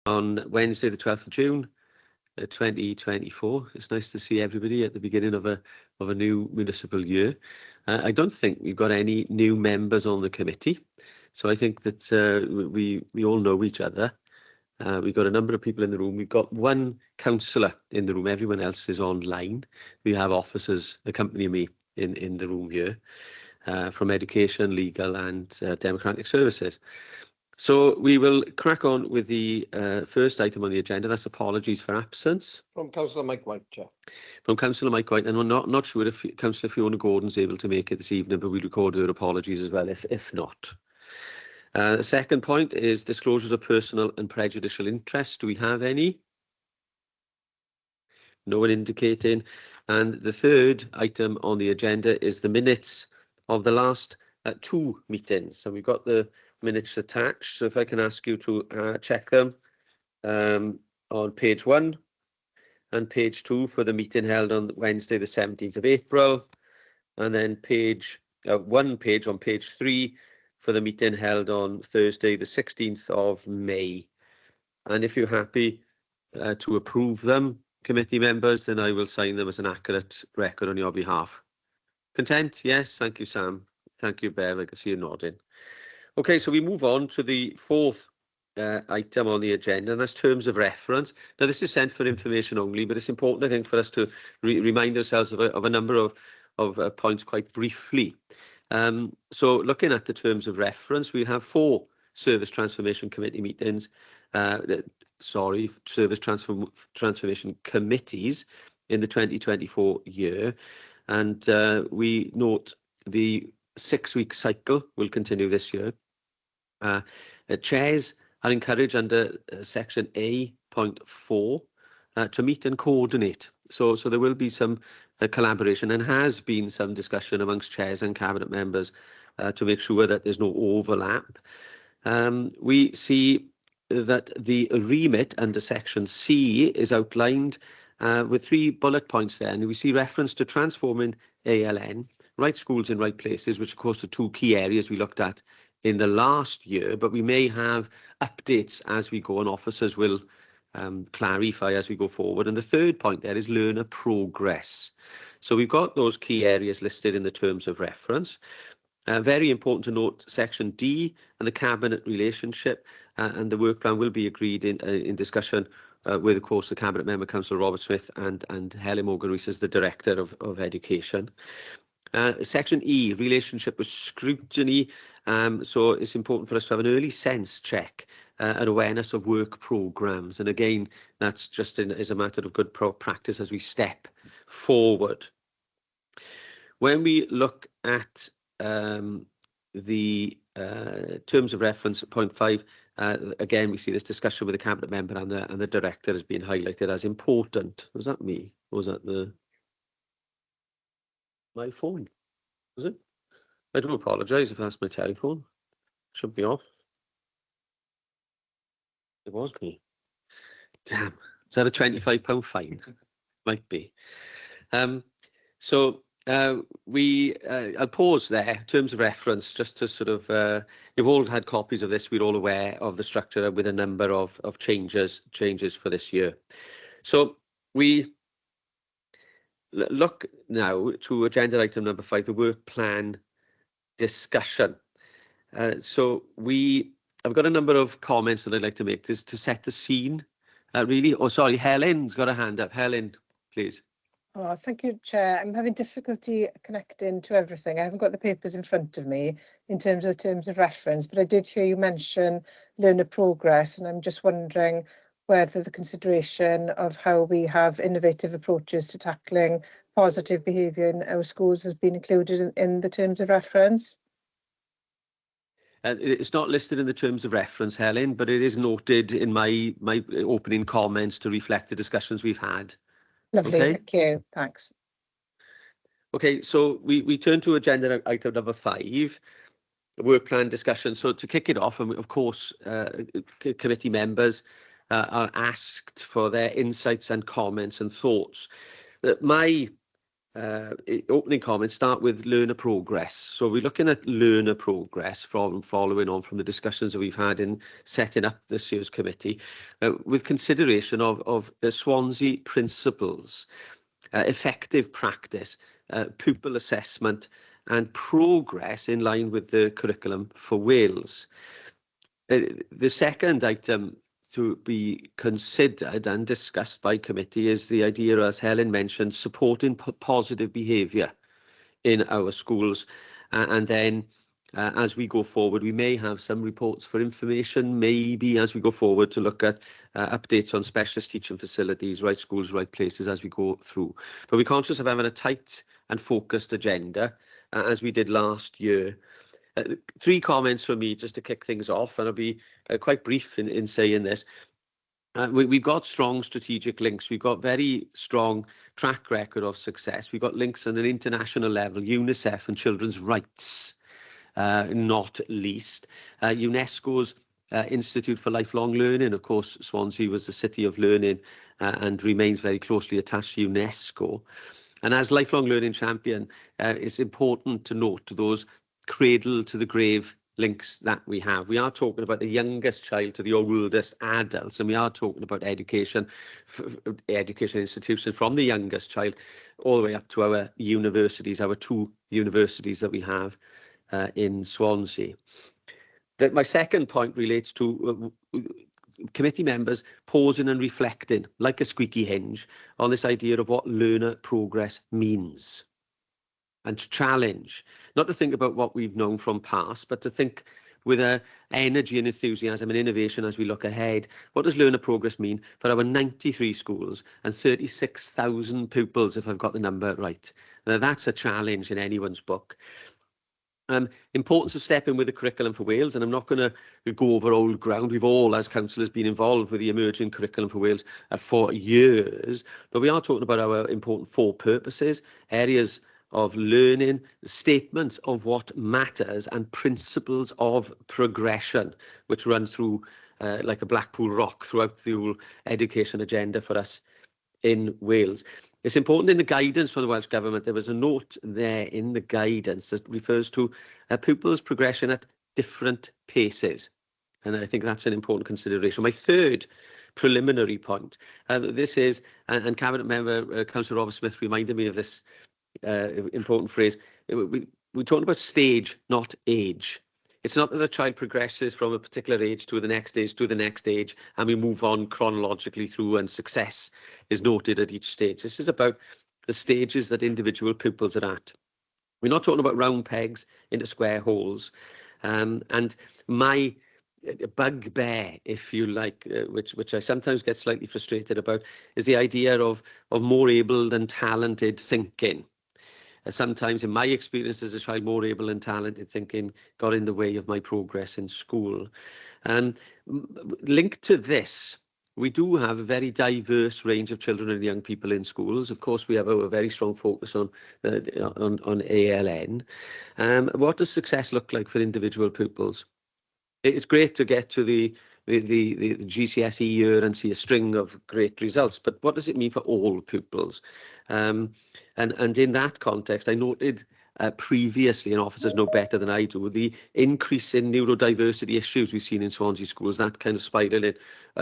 On Wednesday, the 12th of June, 2024. It's nice to see everybody at the beginning of a new municipal year. I don't think we've got any new members on the committee, so I think that we all know each other. We've got a number of people in the room. We've got one councillor in the room. Everyone else is online. We have officers accompanying me in the room here from Education, Legal and Democratic Services. So we will crack on with the first item on the agenda. That's apologies for absence. From Councillor Mike White, Chair. From Councillor Mike White. And I'm not sure if Councillor Fiona Gordon's able to make it this evening, but we record her apologies as well if not. The second point is disclosures of personal and prejudicial interest. Do we have any? No one indicating. And the third item on the agenda is the minutes of the last two meetings. So we've got the minutes attached. So if I can ask you to check them on page 1 and page 2 for the meeting held on Wednesday, the 17th of April, and then one page on page 3 for the meeting held on Thursday, the 16th of May. And if you're happy to approve them, committee members, then I will sign them as an accurate record on your behalf. Content? Yes. Thank you, Sam. Thank you, Bev. I can see you nodding. Okay, so we move on to the fourth item on the agenda, and that's terms of reference. Now, this is sent for information only, but it's important, I think, for us to remind ourselves of a number of points quite briefly. So looking at the terms of reference, we have 4 Service Transformation Committee meetings, Service Transformation Committees in the 2024 year, and we note the 6-week cycle will continue this year. Chairs are encouraged under section A.4 to meet and coordinate. So there will be some collaboration and has been some discussion amongst chairs and cabinet members to make sure that there's no overlap. We see that the remit under section C is outlined with 3 bullet points there, and we see reference to transforming ALN, right schools in right places, which of course the 2 key areas we looked at in the last year, but we may have updates as we go, and officers will clarify as we go forward. And the third point there is learner progress. So we've got those key areas listed in the terms of reference. Very important to note section D and the cabinet relationship, and the work plan will be agreed in discussion with, of course, the cabinet member, Councillor Robert Smith, and Helen Morgan-Rees as the Director of Education. Section E, relationship with scrutiny. So it's important for us to have an early sense check and awareness of work programmes. And again, that's just as a matter of good practice as we step forward. When we look at the terms of reference, point 5, again, we see this discussion with the cabinet member and the director has been highlighted as important. Was that me? Or was that my phone? Was it? I do apologise if that's my telephone. Should be off. It was me. Damn. Is that a £25 fine? Might be. So I'll pause there. Terms of reference, just to sort of, you've all had copies of this. We're all aware of the structure with a number of changes for this year. So we look now to agenda item number 5, the work plan discussion. So I've got a number of comments that I'd like to make to set the scene, really. Oh, sorry, Helen's got a hand up. Helen, please. Oh, thank you, Chair. I'm having difficulty connecting to everything. I haven't got the papers in front of me in terms of reference, but I did hear you mention learner progress, and I'm just wondering whether the consideration of how we have innovative approaches to tackling positive behaviour in our schools has been included in the terms of reference. It's not listed in the terms of reference, Helen, but it is noted in my opening comments to reflect the discussions we've had. Lovely, okay. Thank you. Thanks. Okay, so we turn to agenda item number 5, work plan discussion. So to kick it off, and of course, committee members are asked for their insights and comments and thoughts. My opening comments start with learner progress. So we're looking at learner progress from following on from the discussions that we've had in setting up this year's committee, with consideration of the Swansea principles, effective practice, pupil assessment and progress in line with the curriculum for Wales. The second item to be considered and discussed by committee is the idea, as Helen mentioned, supporting positive behaviour in our schools. And then as we go forward, we may have some reports for information, maybe as we go forward, to look at updates on specialist teaching facilities, right schools, right places as we go through. But we're conscious of having a tight and focused agenda, as we did last year. 3 comments from me just to kick things off, and I'll be quite brief in saying this. We've got strong strategic links. We've got very strong track record of success. We've got links on an international level, UNICEF and children's rights, not least. UNESCO's Institute for Lifelong Learning. Of course, Swansea was the city of learning and remains very closely attached to UNESCO. And as lifelong learning champion, it's important to note those cradle to the grave links that we have. We are talking about the youngest child to the oldest adults, and we are talking about education institutions from the youngest child all the way up to our universities, our 2 universities that we have in Swansea. My second point relates to committee members pausing and reflecting like a squeaky hinge on this idea of what learner progress means, and to challenge, not to think about what we've known from past, but to think with energy and enthusiasm and innovation as we look ahead. What does learner progress mean for our 93 schools and 36,000 pupils, if I've got the number right? Now, that's a challenge in anyone's book. Importance of stepping with the curriculum for Wales, and I'm not going to go over old ground. We've all, as councillors, been involved with the emerging curriculum for Wales for years, but we are talking about our important 4 purposes, areas of learning, statements of what matters, and principles of progression, which run through like a Blackpool rock throughout the whole education agenda for us in Wales. It's important in the guidance from the Welsh Government. There was a note there in the guidance that refers to pupils' progression at different paces. And I think that's an important consideration. My third preliminary point, this is, and Cabinet Member Councillor Robert Smith reminded me of this important phrase. We're talking about stage, not age. It's not that a child progresses from a particular age to the next age to the next age, and we move on chronologically through, and success is noted at each stage. This is about the stages that individual pupils are at. We're not talking about round pegs into square holes. And my bugbear, if you like, which I sometimes get slightly frustrated about, is the idea of more able and talented thinking. Sometimes, in my experience as a child, more able and talented thinking got in the way of my progress in school. Linked to this, we do have a very diverse range of children and young people in schools. Of course, we have a very strong focus on ALN. What does success look like for individual pupils? It's great to get to the GCSE year and see a string of great results, but what does it mean for all pupils? And in that context, I noted previously, and officers know better than I do, the increase in neurodiversity issues we've seen in Swansea schools, that kind of spiralling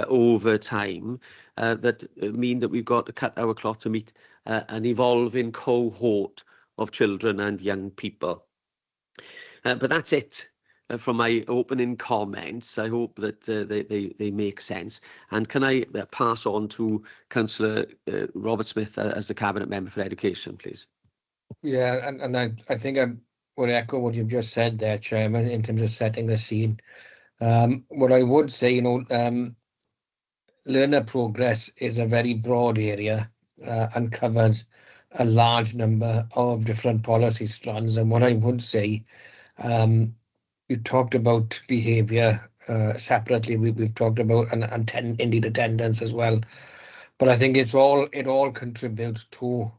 over time, that mean that we've got to cut our cloth to meet an evolving cohort of children and young people. But that's it. From my opening comments. I hope that they make sense. And can I pass on to Councillor Robert Smith as the Cabinet Member for Education, please? Yeah, and I think I would echo what you've just said there, Chairman, in terms of setting the scene. What I would say, learner progress is a very broad area and covers a large number of different policy strands. And what I would say, you talked about behaviour separately. We've talked about and indeed attendance as well. But I think it all contributes to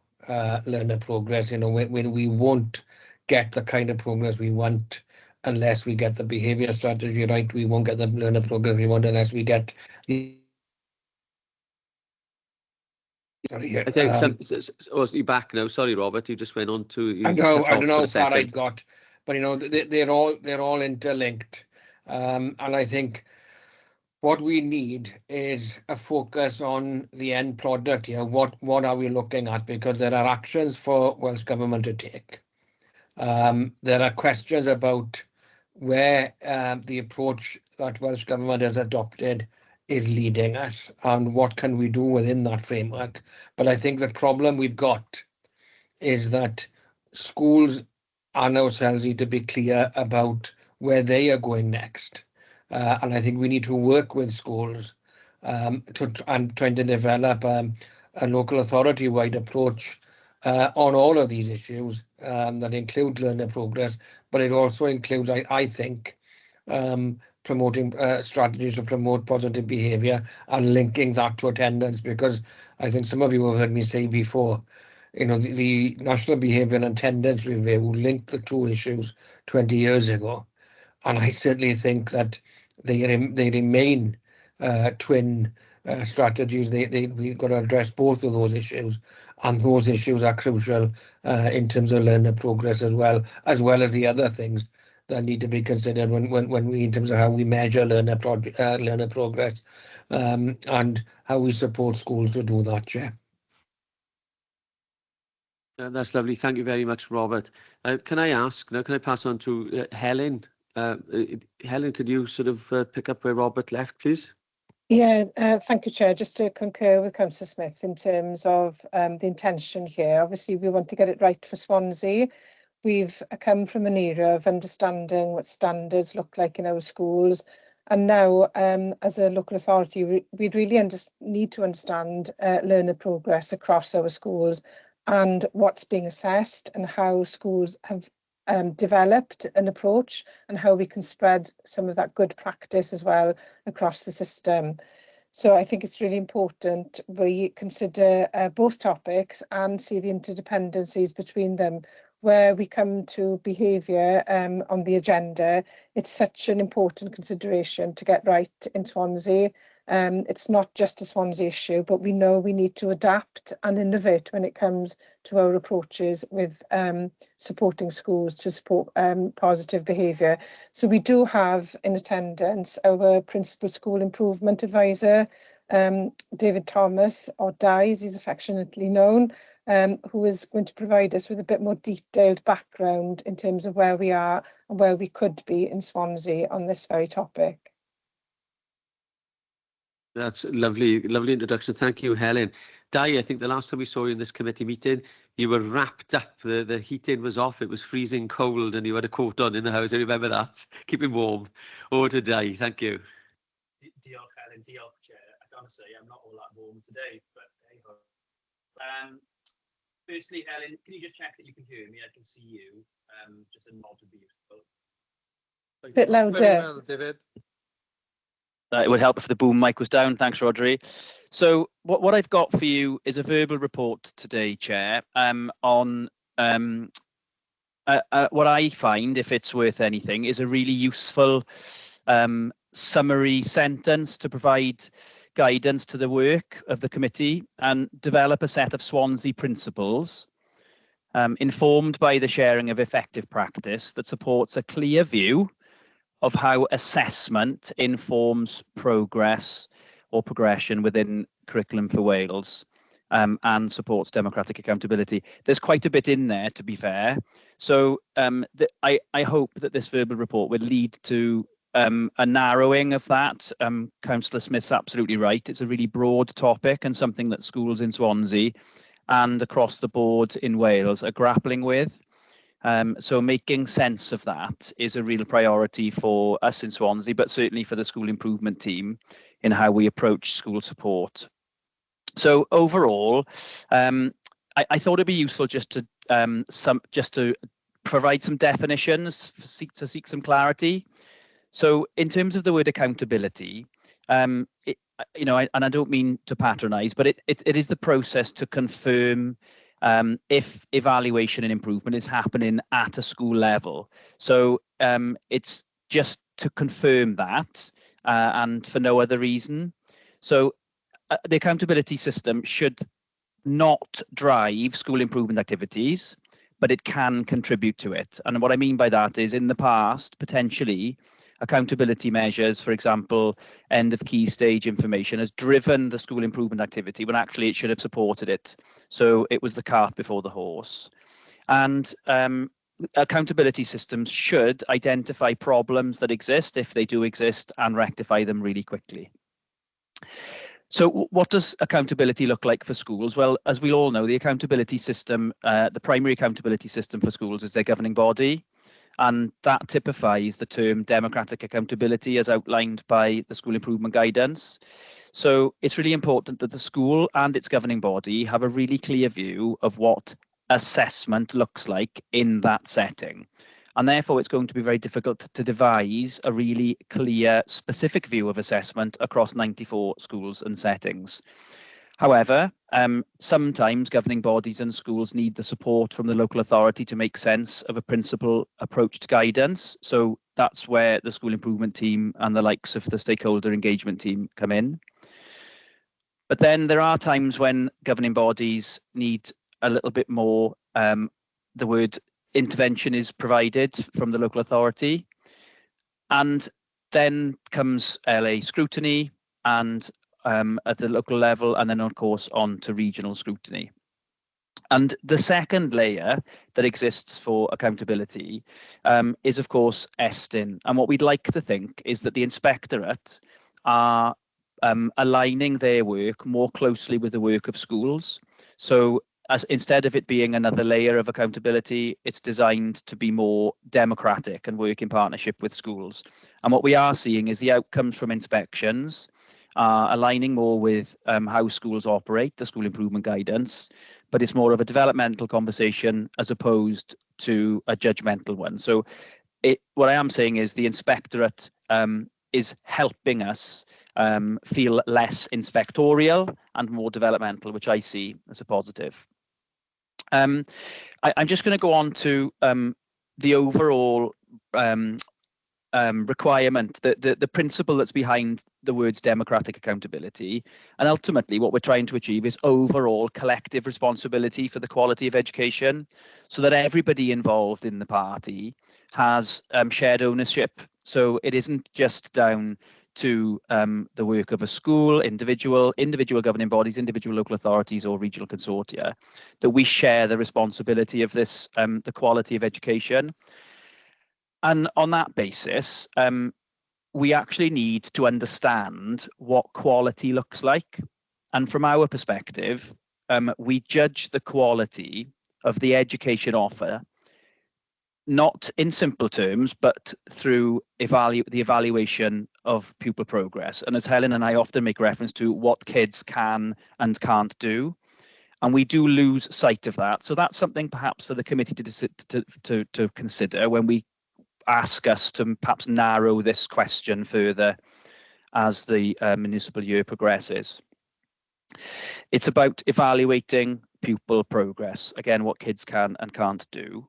learner progress. When we won't get the kind of progress we want unless we get the behaviour strategy right. We won't get the learner progress we want unless we get the Sorry, I think oh, you're back now. Sorry, Robert, you just went on to, I you know, cut I off don't for know a how far I second. got, but you know, they're all interlinked, and I think what we need is a focus on the end product here. What are we looking at? Because there are actions for Welsh Government to take. There are questions about where the approach that Welsh Government has adopted is leading us and what can we do within that framework. But I think the problem we've got is that schools and ourselves need to be clear about where they are going next. And I think we need to work with schools and trying to develop a local authority-wide approach on all of these issues that include learner progress, but it also includes, I think, promoting strategies to promote positive behaviour and linking that to attendance, because I think some of you have heard me say before, you know, the National Behaviour and Attendance Review linked the two issues 20 years ago. And I certainly think that they remain twin strategies. We've got to address both of those issues, and those issues are crucial in terms of learner progress as well as the other things that need to be considered when we, in terms of how we measure learner progress, and how we support schools to do that, Chair. That's lovely. Thank you very much, Robert. Can I ask now? Can I pass on to Helen? Helen, could you sort of pick up where Robert left, please? Yeah, thank you, Chair. Just to concur with Councillor Smith in terms of the intention here. Obviously, we want to get it right for Swansea. We've come from an era of understanding what standards look like in our schools. And now, as a local authority, we really need to understand learner progress across our schools and what's being assessed and how schools have developed an approach and how we can spread some of that good practice as well across the system. So I think it's really important we consider both topics and see the interdependencies between them. Where we come to behaviour on the agenda, it's such an important consideration to get right in Swansea. It's not just a Swansea issue, but we know we need to adapt and innovate when it comes to our approaches with supporting schools to support positive behaviour. So we do have in attendance our Principal School Improvement Advisor, David Thomas, or Di, as he's affectionately known, who is going to provide us with a bit more detailed background in terms of where we are and where we could be in Swansea on this very topic. That's lovely, lovely introduction. Thank you, Helen. Di, I think the last time we saw you in this committee meeting, you were wrapped up. The heating was off. It was freezing cold, and you had a coat on in the house. I remember that. Keep him warm. Over to Di. Thank you. Diolch, Helen. Diolch, Chair. I gotta say, I'm not all that warm today, but hey ho. Firstly, Helen, can you just check that you can hear me? I can see you. Just a nod would be useful. A bit louder. Very well, David. It would help if the boom mic was down. Thanks, Rodri. So what I've got for you is a verbal report today, Chair, on what I find, if it's worth anything, is a really useful summary sentence to provide guidance to the work of the committee and develop a set of Swansea principles informed by the sharing of effective practice that supports a clear view of how assessment informs progress or progression within curriculum for Wales and supports democratic accountability. There's quite a bit in there, to be fair. So I hope that this verbal report will lead to a narrowing of that. Councillor Smith's absolutely right. It's a really broad topic and something that schools in Swansea and across the board in Wales are grappling with. So making sense of that is a real priority for us in Swansea, but certainly for the school improvement team in how we approach school support. So overall, I thought it'd be useful just to provide some definitions, to seek some clarity. So in terms of the word accountability, and I don't mean to patronise, but it is the process to confirm if evaluation and improvement is happening at a school level. So it's just to confirm that and for no other reason. So the accountability system should not drive school improvement activities, but it can contribute to it. And what I mean by that is, in the past, potentially, accountability measures, for example, end of key stage information, has driven the school improvement activity when actually it should have supported it. So it was the cart before the horse. And accountability systems should identify problems that exist, if they do exist, and rectify them really quickly. So what does accountability look like for schools? Well, as we all know, the accountability system, the primary accountability system for schools is their governing body. And that typifies the term democratic accountability as outlined by the school improvement guidance. So it's really important that the school and its governing body have a really clear view of what assessment looks like in that setting. And therefore, it's going to be very difficult to devise a really clear, specific view of assessment across 94 schools and settings. However, sometimes governing bodies and schools need the support from the local authority to make sense of a principle approached guidance. So that's where the school improvement team and the likes of the stakeholder engagement team come in. But then there are times when governing bodies need a little bit more, the word intervention is provided from the local authority. And then comes LA scrutiny and at the local level, and then of course on to regional scrutiny. And the second layer that exists for accountability is of course ESTIN. And what we'd like to think is that the inspectorate are aligning their work more closely with the work of schools. So instead of it being another layer of accountability, it's designed to be more democratic and work in partnership with schools. And what we are seeing is the outcomes from inspections aligning more with how schools operate, the school improvement guidance, but it's more of a developmental conversation as opposed to a judgmental one. So what I am saying is the inspectorate is helping us feel less inspectorial and more developmental, which I see as a positive. I'm just going to go on to the overall requirement, the principle that's behind the words democratic accountability. And ultimately, what we're trying to achieve is overall collective responsibility for the quality of education, so that everybody involved in the party has shared ownership. So it isn't just down to the work of a school, individual governing bodies, individual local authorities or regional consortia, that we share the responsibility of this, the quality of education. And on that basis, we actually need to understand what quality looks like. And from our perspective, we judge the quality of the education offer not in simple terms, but through the evaluation of pupil progress. And as Helen and I often make reference to, what kids can and can't do. And we do lose sight of that. So that's something perhaps for the committee to consider when we ask us to perhaps narrow this question further as the municipal year progresses. It's about evaluating pupil progress, again, what kids can and can't do.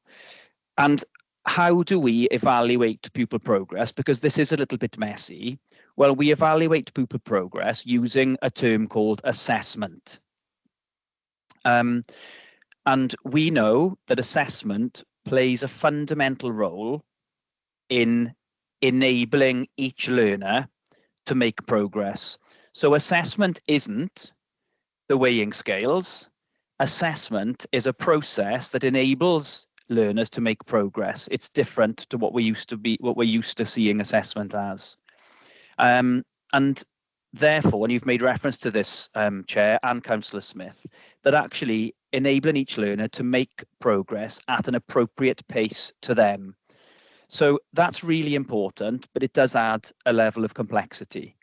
And how do we evaluate pupil progress? Because this is a little bit messy. Well, we evaluate pupil progress using a term called assessment. And we know that assessment plays a fundamental role in enabling each learner to make progress. So assessment isn't the weighing scales. Assessment is a process that enables learners to make progress. It's different to what we're used to seeing assessment as. And therefore, and you've made reference to this, Chair and Councillor Smith, that actually enabling each learner to make progress at an appropriate pace to them. So that's really important, but it does add a level of complexity.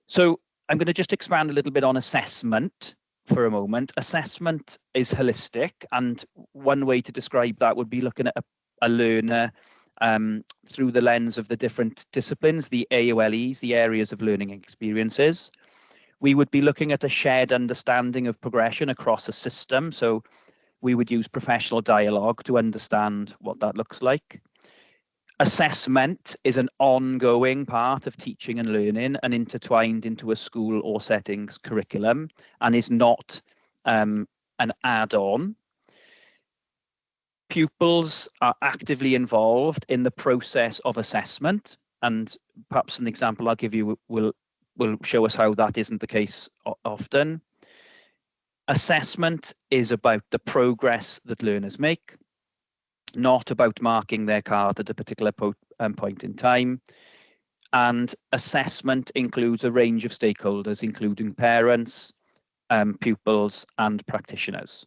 So I'm going to just expand a little bit on assessment for a moment. Assessment is holistic, and one way to describe that would be looking at a learner through the lens of the different disciplines, the AOLEs, the areas of learning experiences. We would be looking at a shared understanding of progression across a system. So we would use professional dialogue to understand what that looks like. Assessment is an ongoing part of teaching and learning and intertwined into a school or settings curriculum, and is not an add-on. Pupils are actively involved in the process of assessment, and perhaps an example I'll give you will show us how that isn't the case often. Assessment is about the progress that learners make, not about marking their card at a particular point in time. And assessment includes a range of stakeholders, including parents, pupils, and practitioners.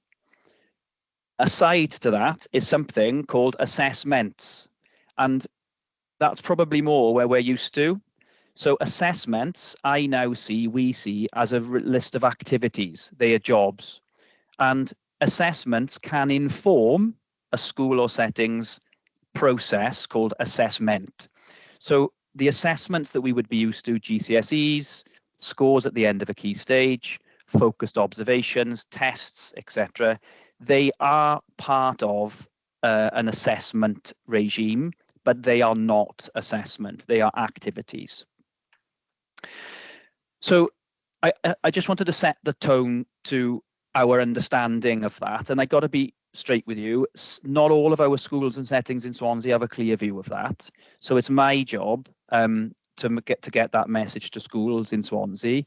Aside to that is something called assessments, and that's probably more where we're used to. So assessments, we see as a list of activities. They are jobs, and assessments can inform a school or settings process called assessment. So the assessments that we would be used to, GCSEs, scores at the end of a key stage, focused observations, tests, etc., they are part of an assessment regime, but they are not assessment, they are activities. So I just wanted to set the tone to our understanding of that, and I got to be straight with you. Not all of our schools and settings in Swansea have a clear view of that. So it's my job to get that message to schools in Swansea,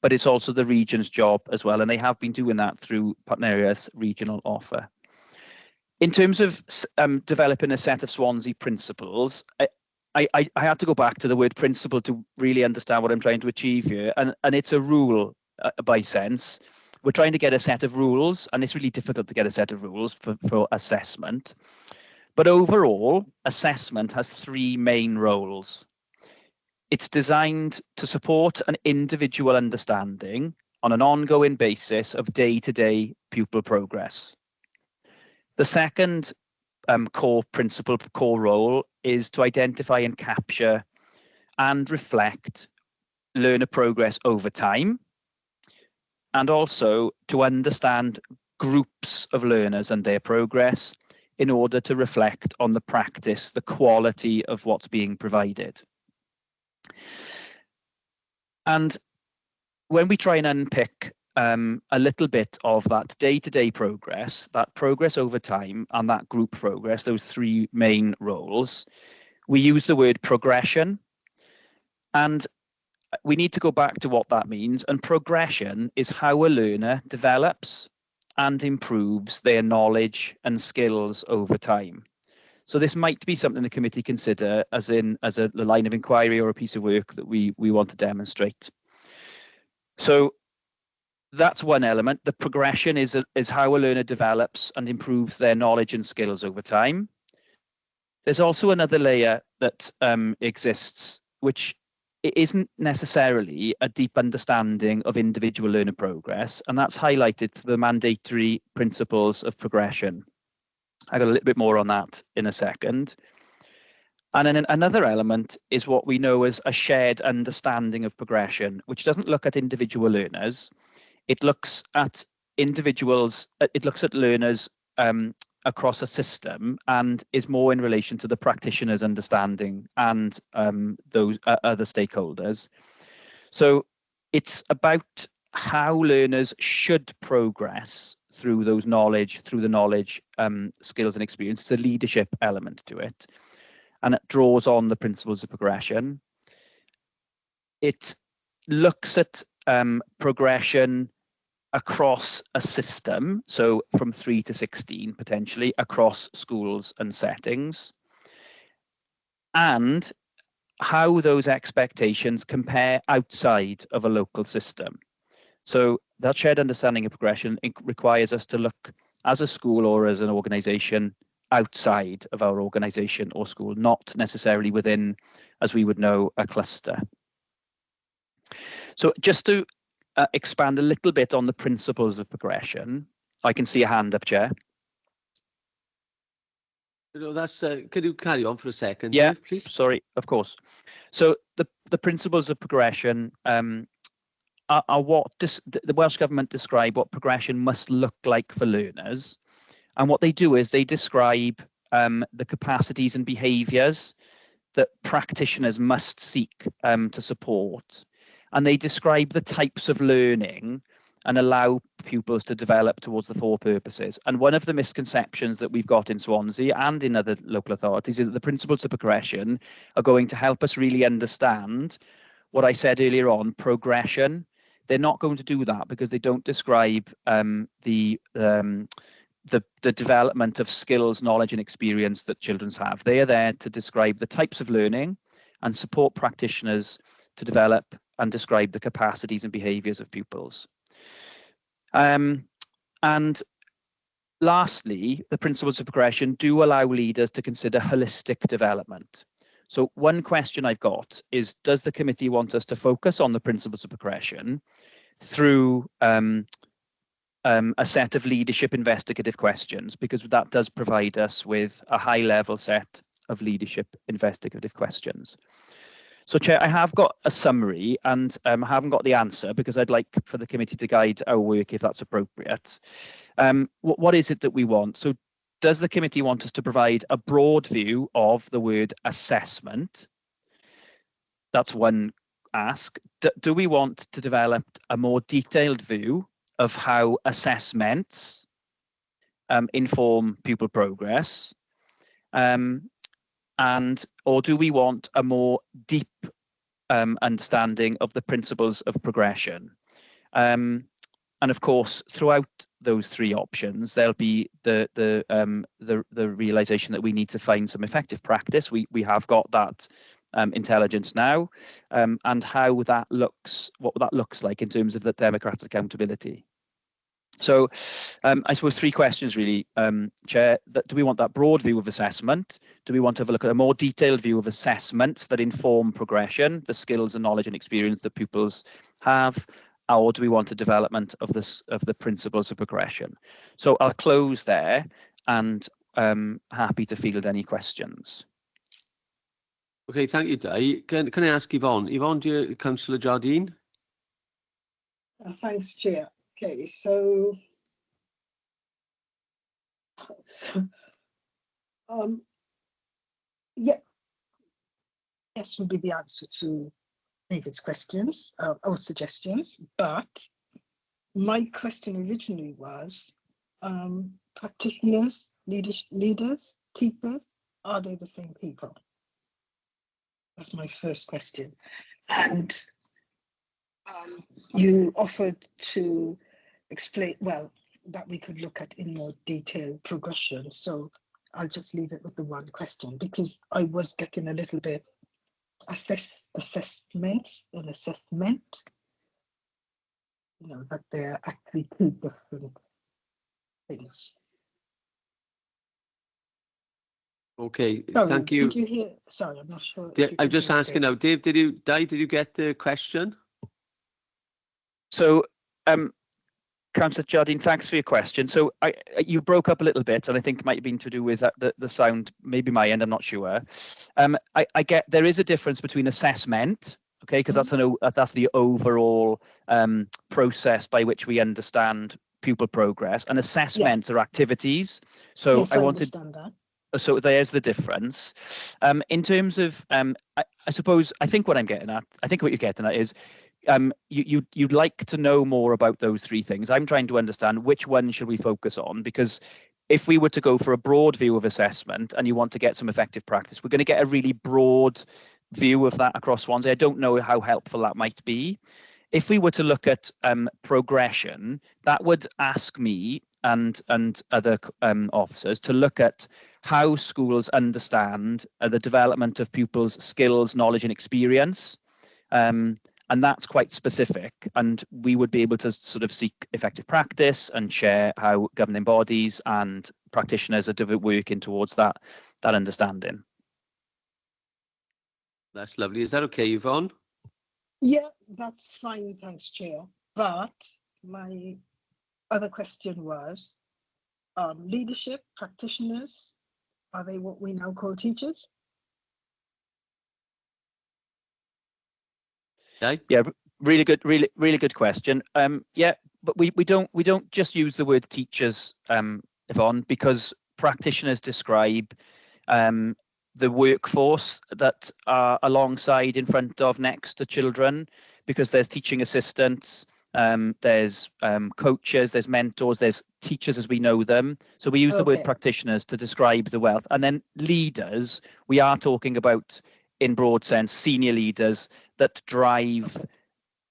but it's also the region's job as well, and they have been doing that through Partneriaeth's regional offer. In terms of developing a set of Swansea principles, I had to go back to the word principle to really understand what I'm trying to achieve here, and it's a rule by sense. We're trying to get a set of rules, and it's really difficult to get a set of rules for assessment. But overall, assessment has three main roles. It's designed to support an individual understanding on an ongoing basis of day-to-day pupil progress. The second core role is to identify and capture and reflect learner progress over time, and also to understand groups of learners and their progress in order to reflect on the practice, the quality of what's being provided. And when we try and unpick a little bit of that day-to-day progress, that progress over time, and that group progress, those three main roles, we use the word progression. And we need to go back to what that means. And progression is how a learner develops and improves their knowledge and skills over time. So this might be something the committee consider as a line of inquiry or a piece of work that we want to demonstrate. So that's one element. The progression is how a learner develops and improves their knowledge and skills over time. There's also another layer that exists, which isn't necessarily a deep understanding of individual learner progress, and that's highlighted through the mandatory principles of progression. I got a little bit more on that in a second. And then another element is what we know as a shared understanding of progression, which doesn't look at individual learners. It looks at individuals, it looks at learners across a system, and is more in relation to the practitioner's understanding and those other stakeholders. So it's about how learners should progress through the knowledge, skills and experience. It's a leadership element to it, and it draws on the principles of progression. It looks at progression across a system, so from 3 to 16 potentially, across schools and settings, and how those expectations compare outside of a local system. So that shared understanding of progression requires us to look as a school or as an organisation outside of our organisation or school, not necessarily within, as we would know, a cluster. So just to expand a little bit on the principles of progression. I can see a hand up, Chair. That's can you carry on for a second? Yeah, Dave, please. Sorry, of course. So the principles of progression are what the Welsh Government describe what progression must look like for learners. And what they do is they describe the capacities and behaviours that practitioners must seek to support. And they describe the types of learning and allow pupils to develop towards the 4 purposes. And one of the misconceptions that we've got in Swansea and in other local authorities is that the principles of progression are going to help us really understand what I said earlier on, progression. They're not going to do that because they don't describe the development of skills, knowledge and experience that children have. They are there to describe the types of learning and support practitioners to develop and describe the capacities and behaviours of pupils. And lastly, the principles of progression do allow leaders to consider holistic development. So one question I've got is, does the committee want us to focus on the principles of progression through a set of leadership investigative questions, because that does provide us with a high level set of leadership investigative questions. So Chair, I have got a summary and I haven't got the answer because I'd like for the committee to guide our work if that's appropriate. What is it that we want? So does the committee want us to provide a broad view of the word assessment? That's one ask. Do we want to develop a more detailed view of how assessments inform pupil progress? Or do we want a more deep understanding of the principles of progression? And of course, throughout those 3 options, there'll be the realization that we need to find some effective practice. We have got that intelligence now, and how that looks, what that looks like in terms of the democratic accountability. So I suppose 3 questions really, Chair. Do we want that broad view of assessment? Do we want to have a look at a more detailed view of assessments that inform progression, the skills and knowledge and experience that pupils have? Or do we want a development of the principles of progression? So I'll close there and happy to field any questions. Okay, thank you, Dai. Can I ask Yvonne? Yvonne, Councillor Jardine? Thanks, Chair. Okay, so yeah, yes would be the answer to David's questions or suggestions, but my question originally was practitioners, leaders, teachers, are they the same people? That's my first question. And you offered to explain, well, that we could look at in more detailed progression. So I'll just leave it with the one question because I was getting a little bit assessments and assessment, you know, that they're actually 2 different things. Okay, Sorry, thank you. Did you hear? Sorry, I'm not sure. I'm just asking now, Dave, did you get the question? So, Councillor Jardine, thanks for your question. So you broke up a little bit, and I think it might have been to do with the sound, maybe my end, I'm not sure. I get there is a difference between assessment, okay, because that's the overall process by which we understand pupil progress, and assessments are activities. So yes, I understand that. So there's the difference. In terms of, I suppose, I think what you're getting at is, you'd like to know more about those 3 things. I'm trying to understand which one should we focus on, because if we were to go for a broad view of assessment and you want to get some effective practice, we're going to get a really broad view of that across Swansea. I don't know how helpful that might be. If we were to look at progression, that would ask me and other officers to look at how schools understand the development of pupils' skills, knowledge and experience. And that's quite specific, and we would be able to sort of seek effective practice and share how governing bodies and practitioners are working towards that understanding. That's lovely. Is that okay, Yvonne? Yeah, that's fine, thanks, Chair. But my other question was, leadership, practitioners, are they what we now call teachers? Yeah, really good question. Yeah, but we don't just use the word teachers, Yvonne, because practitioners describe the workforce that are alongside, in front of, next to children, because there's teaching assistants, there's coaches, there's mentors, there's teachers as we know them. So we use the word Okay. practitioners to describe the wealth. And then leaders, we are talking about, in broad sense, senior leaders that drive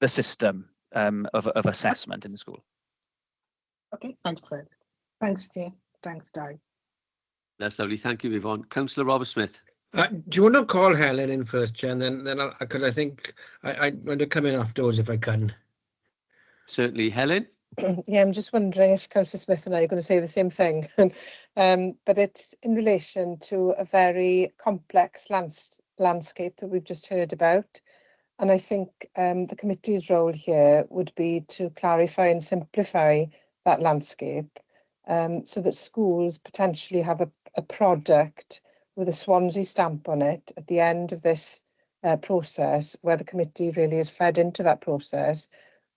the system of assessment in the school. Okay, thanks, Fred. Thanks, Chair. Thanks, Di. That's lovely. Thank you, Yvonne. Councillor Robert Smith. Do you want to call Helen in first, Chair, and then because I think I want to come in afterwards if I can. Certainly. Helen? Yeah, I'm just wondering if Councillor Smith and I are going to say the same thing. But it's in relation to a very complex landscape that we've just heard about. And I think the committee's role here would be to clarify and simplify that landscape so that schools potentially have a product with a Swansea stamp on it at the end of this process, where the committee really is fed into that process,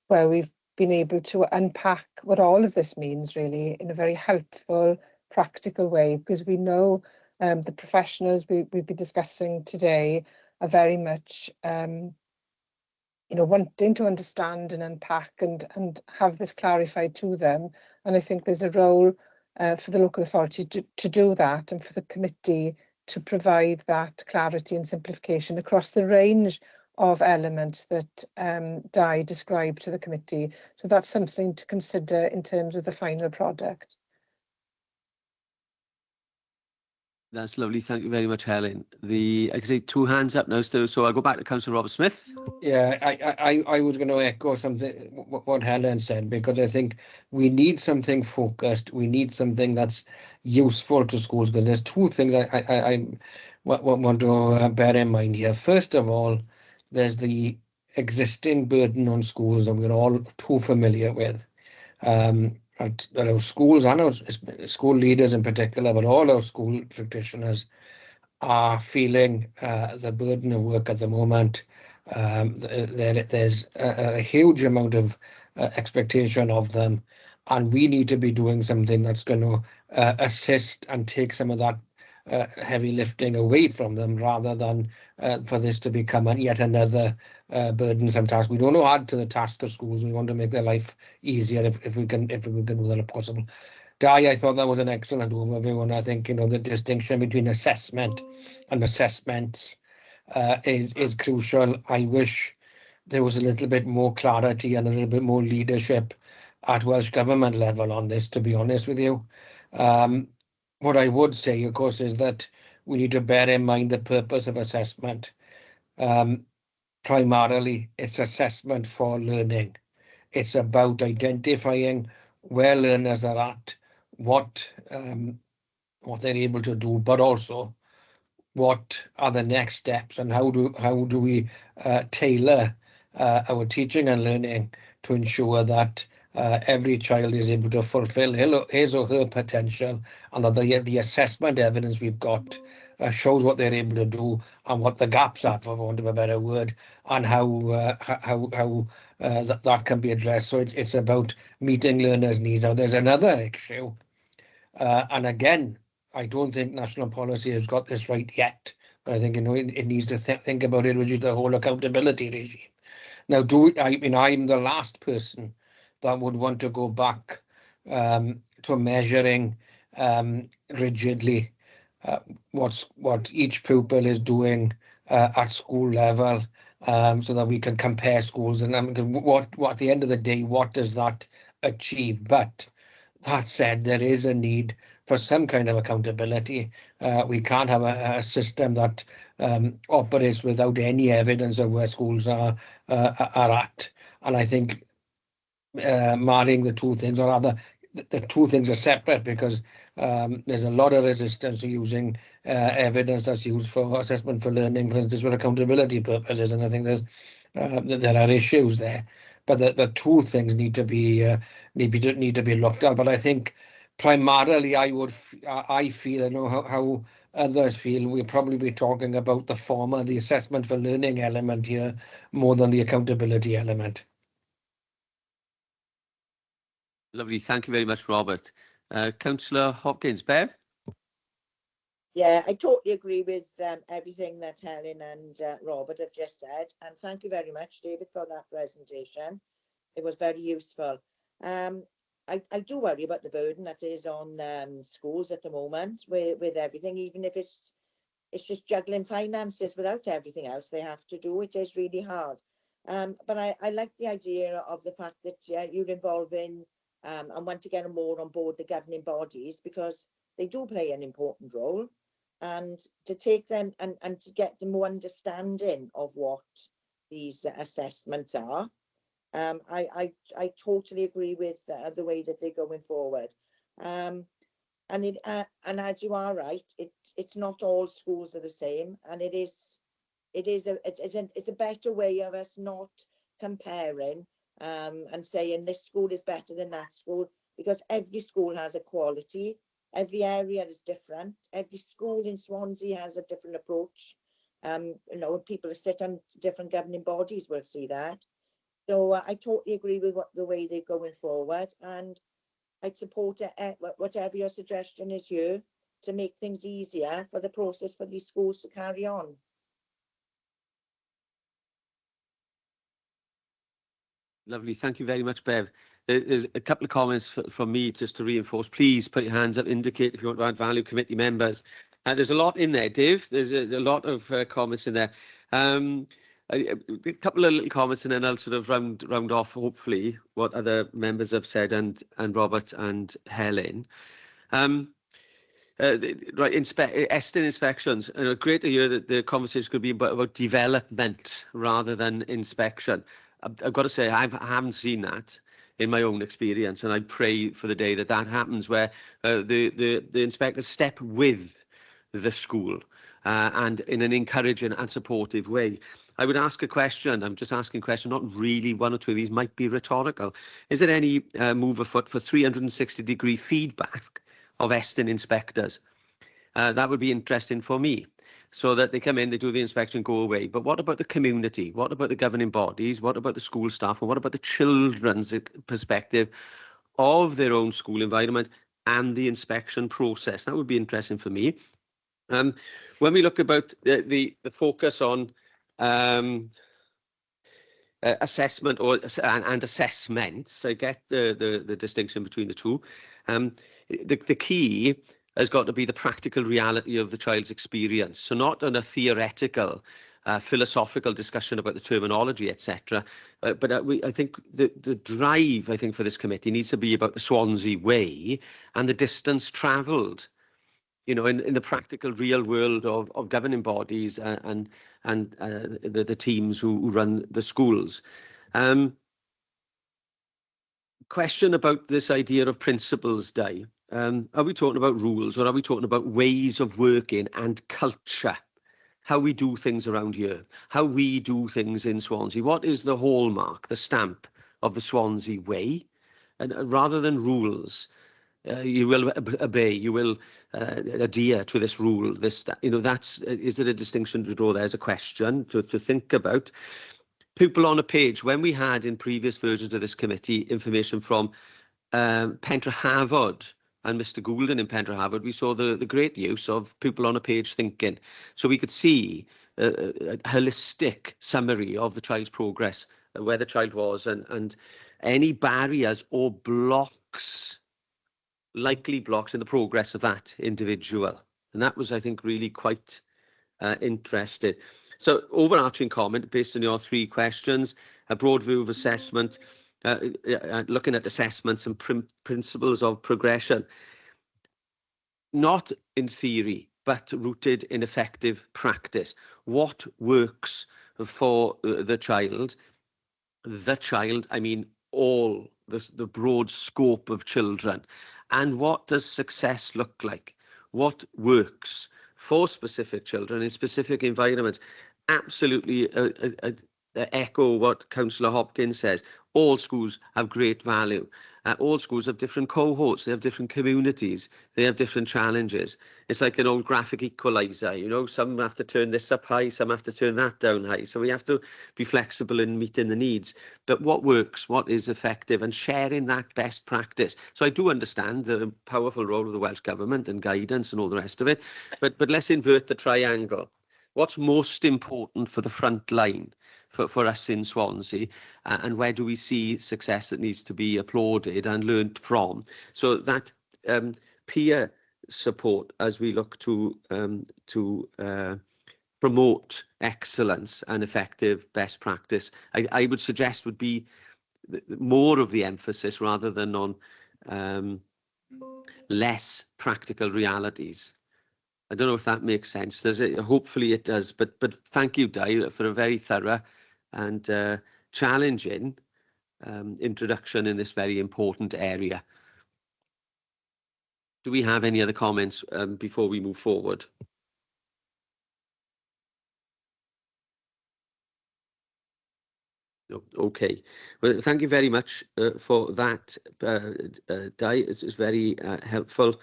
where we've been able to unpack what all of this means really in a very helpful, practical way, because we know the professionals we've been discussing today are very much wanting to understand and unpack and have this clarified to them. And I think there's a role for the local authority to do that, and for the committee to provide that clarity and simplification across the range of elements that Di described to the committee. So that's something to consider in terms of the final product. That's lovely. Thank you very much, Helen. I can see two hands up now still, so I'll go back to Councillor Robert Smith. Yeah, I was going to echo something what Helen said, because I think we need something focused. We need something that's useful to schools, because there's two things I want to bear in mind here. First of all, there's the existing burden on schools that we're all too familiar with. Our schools and our school leaders in particular, but all our school practitioners are feeling the burden of work at the moment. There's a huge amount of expectation of them, and we need to be doing something that's going to assist and take some of that heavy lifting away from them, rather than for this to become yet another burdensome task. We don't want to add to the task of schools. We want to make their life easier if we can do that possible. Di, I thought that was an excellent overview, and I think the distinction between assessment and assessments is crucial. I wish there was a little bit more clarity and a little bit more leadership at Welsh Government level on this, to be honest with you. What I would say, of course, is that we need to bear in mind the purpose of assessment. Primarily, it's assessment for learning. It's about identifying where learners are at, what they're able to do, but also what are the next steps, and how do we tailor our teaching and learning to ensure that every child is able to fulfill his or her potential, and that the assessment evidence we've got shows what they're able to do and what the gaps are, for want of a better word, and how that can be addressed. So it's about meeting learners' needs. Now, there's another issue, and again, I don't think national policy has got this right yet, but I think it needs to think about it, which is the whole accountability regime. Now, I'm the last person that would want to go back to measuring rigidly what each pupil is doing at school level, so that we can compare schools. And because what at the end of the day, what does that achieve? But that said, there is a need for some kind of accountability. We can't have a system that operates without any evidence of where schools are at. And I think marrying the two things, or rather, the two things are separate, because there's a lot of resistance to using evidence that's used for assessment for learning, for instance, for accountability purposes. And I think there are issues there. But the two things need to be looked at. But I think primarily, I feel, I know how others feel, we'll probably be talking about the former, the assessment for learning element here, more than the accountability element. Lovely. Thank you very much, Robert. Councillor Hopkins. Bev? Yeah, I totally agree with everything that Helen and Robert have just said. And thank you very much, David, for that presentation. It was very useful. I do worry about the burden that is on schools at the moment with everything, even if it's just juggling finances without everything else they have to do. It is really hard. But I like the idea of the fact that you're involving and want to get them more on board the governing bodies, because they do play an important role, and to take them and to get them more understanding of what these assessments are. I totally agree with the way that they're going forward. And as you are right, it's not all schools are the same, and it's a better way of us not comparing and saying this school is better than that school, because every school has a quality, every area is different, every school in Swansea has a different approach. People that sit on different governing bodies will see that. So I totally agree with the way they're going forward, and I'd support whatever your suggestion is here to make things easier for the process for these schools to carry on. Lovely. Thank you very much, Bev. There's a couple of comments from me just to reinforce. Please put your hands up, indicate if you want to add value, committee members. There's a lot in there, Dave. There's a lot of comments in there. A couple of little comments, and then I'll sort of round off, hopefully, what other members have said, and Robert and Helen. Right, Eston inspections. Great to hear that the conversation could be about development rather than inspection. I've got to say, I haven't seen that in my own experience, and I pray for the day that happens, where the inspectors step with the school and in an encouraging and supportive way. I would ask a question. I'm just asking a question, not really one or two of these might be rhetorical. Is there any move afoot for 360-degree feedback of Eston inspectors? That would be interesting for me, so that they come in, they do the inspection, go away. But what about the community? What about the governing bodies? What about the school staff? And what about the children's perspective of their own school environment and the inspection process? That would be interesting for me. When we look about the focus on assessment and assessments, I get the distinction between the two. The key has got to be the practical reality of the child's experience. So not on a theoretical, philosophical discussion about the terminology, etc. But I think the drive, I think, for this committee needs to be about the Swansea way and the distance travelled, in the practical real world of governing bodies and the teams who run the schools. Question about this idea of principles, Di. Are we talking about rules, or are we talking about ways of working and culture? How we do things around here, how we do things in Swansea. What is the hallmark, the stamp of the Swansea way? And rather than rules, you will obey, you will adhere to this rule, is there a distinction to draw there? As a question to think about. Pupil on a page. When we had in previous versions of this committee information from Pentre Hafod and Mr. Goulden in Pentre Hafod, we saw the great use of pupil on a page thinking. So we could see a holistic summary of the child's progress, where the child was, and any barriers or blocks, likely blocks in the progress of that individual. And that was, I think, really quite interesting. So overarching comment based on your three questions, a broad view of assessment, looking at assessments and principles of progression, not in theory, but rooted in effective practice. What works for the child, I mean all the broad scope of children, and what does success look like? What works for specific children in specific environments? Absolutely echo what Councillor Hopkins says. All schools have great value. All schools have different cohorts, they have different communities, they have different challenges. It's like an old graphic equalizer, some have to turn this up high, some have to turn that down high. So we have to be flexible in meeting the needs. But what works, what is effective, and sharing that best practice. So I do understand the powerful role of the Welsh Government and guidance and all the rest of it, but let's invert the triangle. What's most important for the front line, for us in Swansea, and where do we see success that needs to be applauded and learnt from. So that peer support as we look to promote excellence and effective best practice, I would suggest would be more of the emphasis rather than on less practical realities. I don't know if that makes sense. Does it? Hopefully it does. But thank you, Di, for a very thorough and challenging introduction in this very important area. Do we have any other comments before we move forward? No. Okay. Well, thank you very much for that, Di. It's very helpful.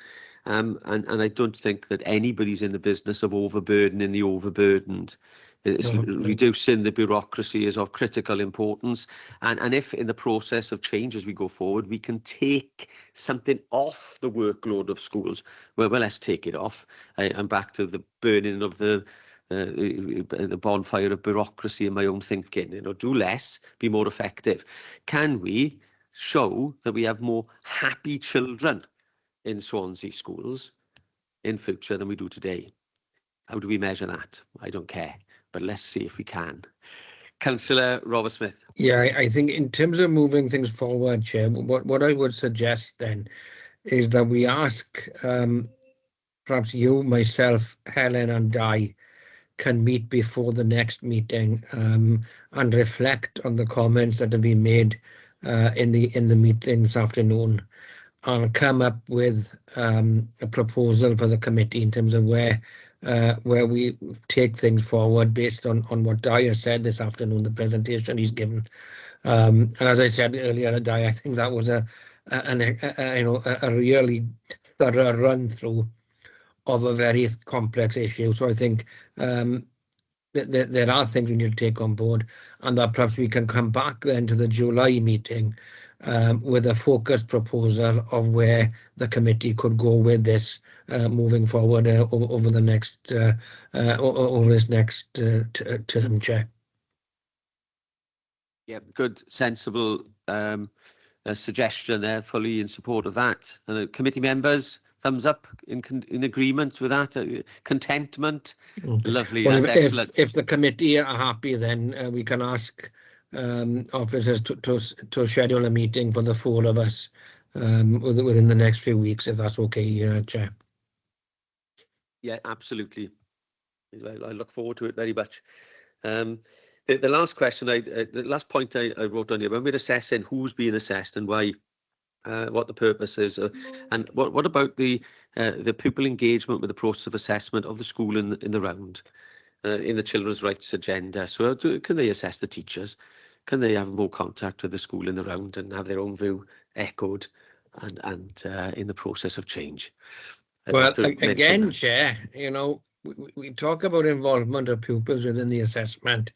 And I don't think that anybody's in the business of overburdening the overburdened. Reducing the bureaucracy is of critical importance. And if in the process of change as we go forward, we can take something off the workload of schools, well, let's take it off. I'm back to the burning of the bonfire of bureaucracy in my own thinking. Do less, be more effective. Can we show that we have more happy children in Swansea schools in future than we do today? How do we measure that? I don't care, but let's see if we can. Councillor Robert Smith. Yeah, I think in terms of moving things forward, Chair, what I would suggest then is that we ask perhaps you, myself, Helen and Di can meet before the next meeting and reflect on the comments that have been made in the meeting this afternoon, and come up with a proposal for the committee in terms of where we take things forward based on what Di has said this afternoon, the presentation he's given. And as I said earlier, Di, I think that was a really thorough run through of a very complex issue. So I think there are things we need to take on board, and that perhaps we can come back then to the July meeting with a focused proposal of where the committee could go with this moving forward over the next over this next term, Chair. Yeah, good, sensible suggestion there, fully in support of that. And committee members, thumbs up in agreement with that, contentment. Okay. Lovely, well, that's excellent. If the committee are happy, then we can ask officers to schedule a meeting for the four of us within the next few weeks, if that's okay, Chair. Yeah, absolutely. I look forward to it very much. The last question, the last point I wrote on here, when we're assessing who's being assessed and why, what the purpose is, and what about the pupil engagement with the process of assessment of the school in the round, in the children's rights agenda? So can they assess the teachers? Can they have more contact with the school in the round and have their own view echoed and in the process of change? Well, again, Chair, we talk about involvement of pupils within the assessment.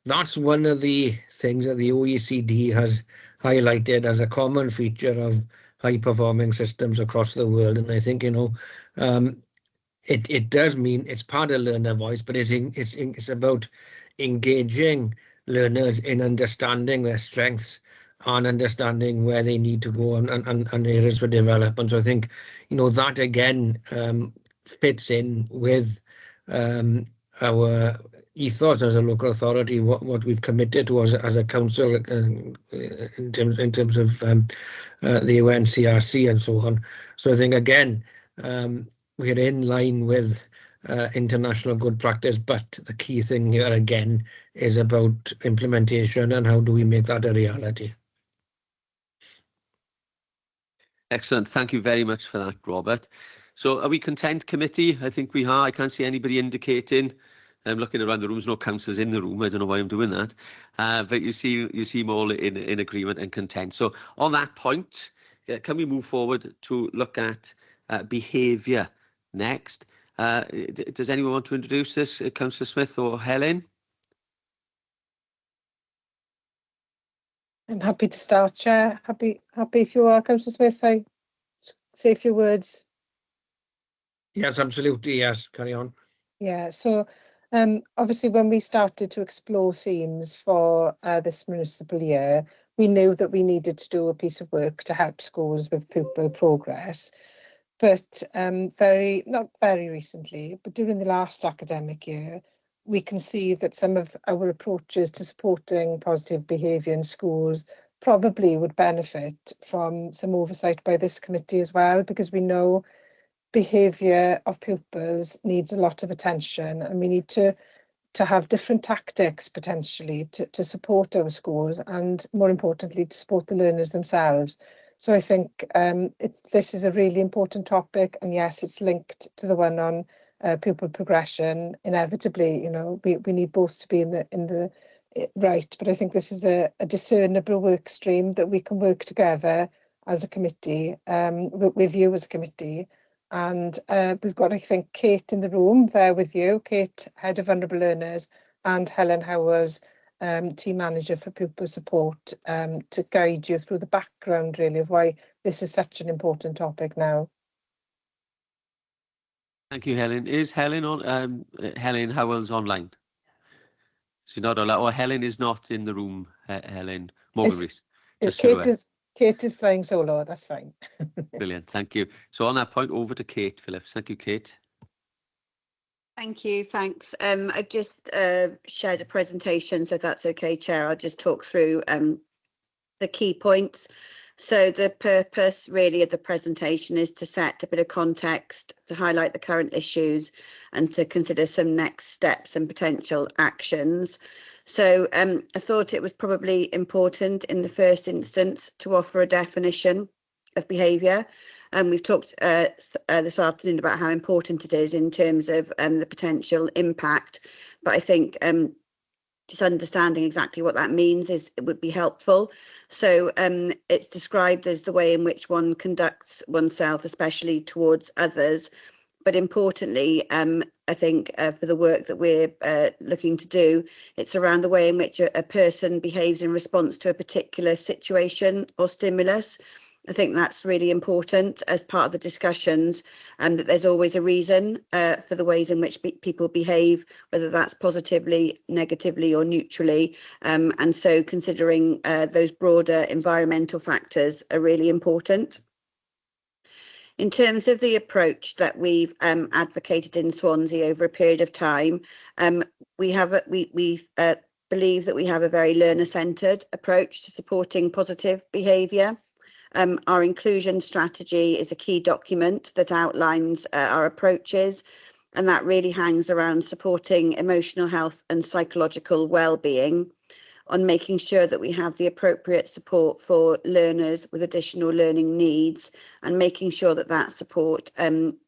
That's one of the things that the OECD has highlighted as a common feature of high-performing systems across the world. And I think, it does mean it's part of learner voice, but it's about engaging learners in understanding their strengths and understanding where they need to go and areas for development. So I think, that again fits in with our ethos as a local authority, what we've committed to as a council in terms of the UNCRC and so on. So I think again we're in line with international good practice, but the key thing here again is about implementation and how do we make that a reality. Excellent. Thank you very much for that, Robert. So are we content, committee? I think we are. I can't see anybody indicating. I'm looking around the room. There's no councillors in the room. I don't know why I'm doing that. But you seem all in agreement and content. So on that point, can we move forward to look at behaviour next? Does anyone want to introduce this, Councillor Smith or Helen? I'm happy to start, Chair. Happy if you are, Councillor Smith. I say a few words. Yes, absolutely. Yes, carry on. Yeah, so Obviously, when we started to explore themes for this municipal year, we knew that we needed to do a piece of work to help schools with pupil progress. But not very recently, but during the last academic year, we can see that some of our approaches to supporting positive behaviour in schools probably would benefit from some oversight by this committee as well, because we know behaviour of pupils needs a lot of attention, and we need to have different tactics potentially to support our schools, and more importantly to support the learners themselves. So I think this is a really important topic, and yes, it's linked to the one on pupil progression. Inevitably, you know, we need both to be in the right, but I think this is a discernible work stream that we can work together as a committee, with you as a committee. And we've got, I think, Kate in the room there with you, Kate, Head of Vulnerable Learners, and Helen Howells, Team Manager for Pupil Support, to guide you through the background, really, of why this is such an important topic now. Thank you, Helen. Is Helen on? Helen Howells online? She's not online. Or Helen is not in the room. Helen Morgan Rees. Kate is flying solo. That's fine. Brilliant. Thank you. So on that point, over to Kate Phillips. Thank you, Kate. Thank you. Thanks. I've just shared a presentation, so if that's okay, Chair, I'll just talk through the key points. So the purpose really of the presentation is to set a bit of context, to highlight the current issues, and to consider some next steps and potential actions. So I thought it was probably important in the first instance to offer a definition of behaviour. And we've talked this afternoon about how important it is in terms of the potential impact. But I think just understanding exactly what that means it would be helpful. So it's described as the way in which one conducts oneself, especially towards others. But importantly, I think for the work that we're looking to do, it's around the way in which a person behaves in response to a particular situation or stimulus. I think that's really important as part of the discussions, and that there's always a reason for the ways in which people behave, whether that's positively, negatively or neutrally. And so considering those broader environmental factors are really important. In terms of the approach that we've advocated in Swansea over a period of time, we believe that we have a very learner-centred approach to supporting positive behaviour. Our inclusion strategy is a key document that outlines our approaches, and that really hangs around supporting emotional health and psychological well-being, on making sure that we have the appropriate support for learners with additional learning needs, and making sure that that support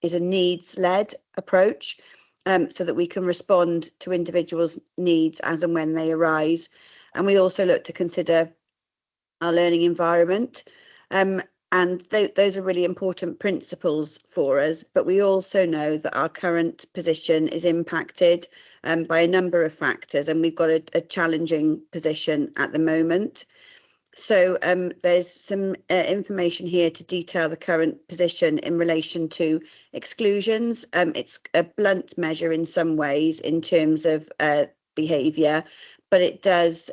is a needs-led approach, so that we can respond to individuals' needs as and when they arise. And we also look to consider our learning environment. And those are really important principles for us, but we also know that our current position is impacted by a number of factors, and we've got a challenging position at the moment. So there's some information here to detail the current position in relation to exclusions. It's a blunt measure in some ways in terms of behaviour, but it does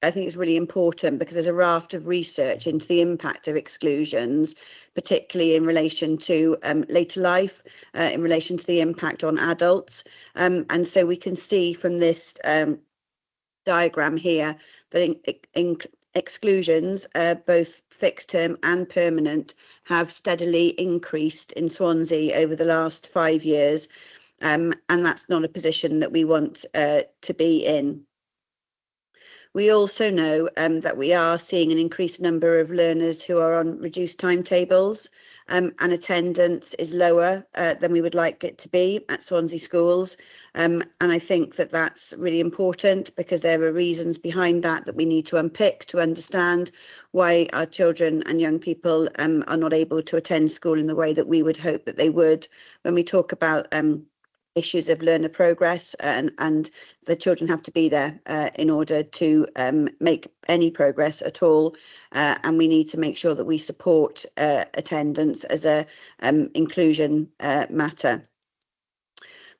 I think it's really important because there's a raft of research into the impact of exclusions, particularly in relation to later life, in relation to the impact on adults. And so we can see from this diagram here that exclusions, both fixed term and permanent, have steadily increased in Swansea over the last 5 years. And that's not a position that we want to be in. We also know that we are seeing an increased number of learners who are on reduced timetables, and attendance is lower than we would like it to be at Swansea schools. And I think that that's really important because there are reasons behind that we need to unpick to understand why our children and young people are not able to attend school in the way that we would hope that they would. When we talk about issues of learner progress, and the children have to be there in order to make any progress at all, and we need to make sure that we support attendance as a inclusion matter.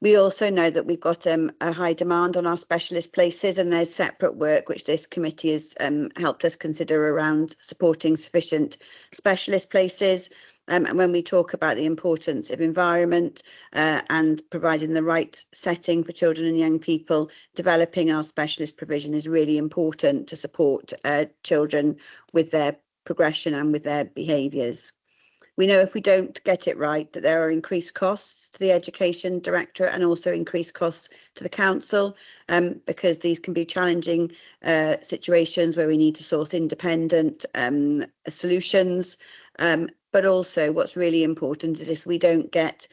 We also know that we've got a high demand on our specialist places, and there's separate work which this committee has helped us consider around supporting sufficient specialist places. And when we talk about the importance of environment and providing the right setting for children and young people, developing our specialist provision is really important to support children with their progression and with their behaviours. We know if we don't get it right that there are increased costs to the Education Directorate and also increased costs to the Council, because these can be challenging situations where we need to source independent solutions. But also what's really important is if we don't get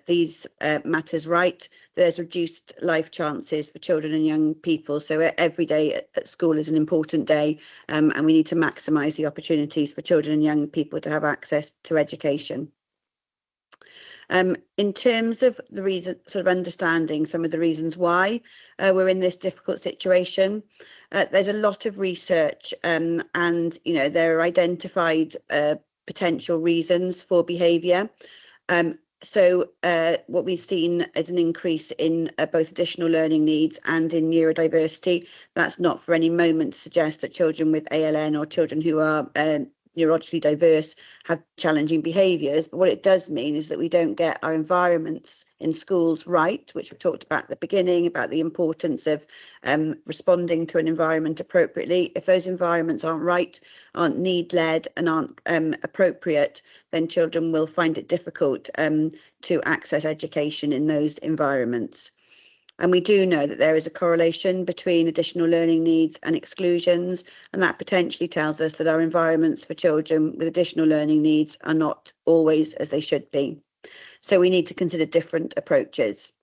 these matters right, there's reduced life chances for children and young people. So every day at school is an important day, and we need to maximise the opportunities for children and young people to have access to education. In terms of the reason, sort of understanding some of the reasons why we're in this difficult situation, there's a lot of research, and there are identified potential reasons for behaviour. So what we've seen is an increase in both additional learning needs and in neurodiversity. That's not for any moment to suggest that children with ALN or children who are neurologically diverse have challenging behaviours, but what it does mean is that we don't get our environments in schools right, which we talked about at the beginning, about the importance of responding to an environment appropriately. If those environments aren't right, aren't need-led and aren't appropriate, then children will find it difficult to access education in those environments. And we do know that there is a correlation between additional learning needs and exclusions, and that potentially tells us that our environments for children with additional learning needs are not always as they should be. So we need to consider different approaches.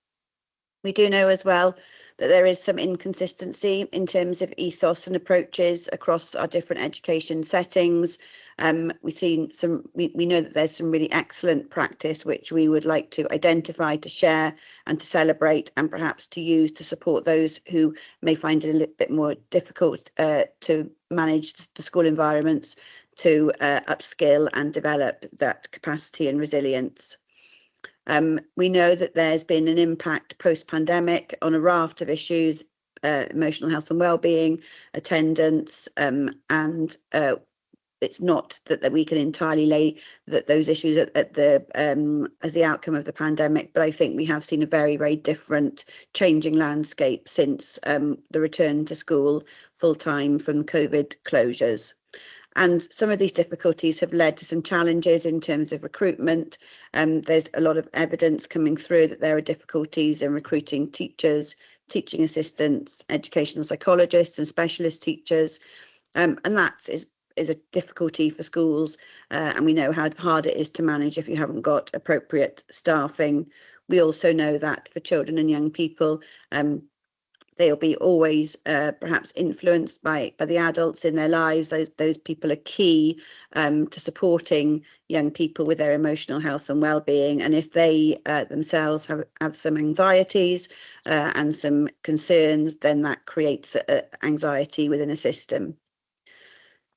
We do know as well that there is some inconsistency in terms of ethos and approaches across our different education settings. We know that there's some really excellent practice which we would like to identify, to share and to celebrate, and perhaps to use to support those who may find it a little bit more difficult to manage the school environments, to upskill and develop that capacity and resilience. We know that there's been an impact post-pandemic on a raft of issues, emotional health and well-being, attendance, and it's not that we can entirely lay those issues at the as the outcome of the pandemic, but I think we have seen a very, very different changing landscape since the return to school full-time from COVID closures. And some of these difficulties have led to some challenges in terms of recruitment. There's a lot of evidence coming through that there are difficulties in recruiting teachers, teaching assistants, educational psychologists and specialist teachers. And that is a difficulty for schools, and we know how hard it is to manage if you haven't got appropriate staffing. We also know that for children and young people, they'll be always perhaps influenced by the adults in their lives. Those people are key to supporting young people with their emotional health and well-being. And if they themselves have some anxieties and some concerns, then that creates anxiety within a system.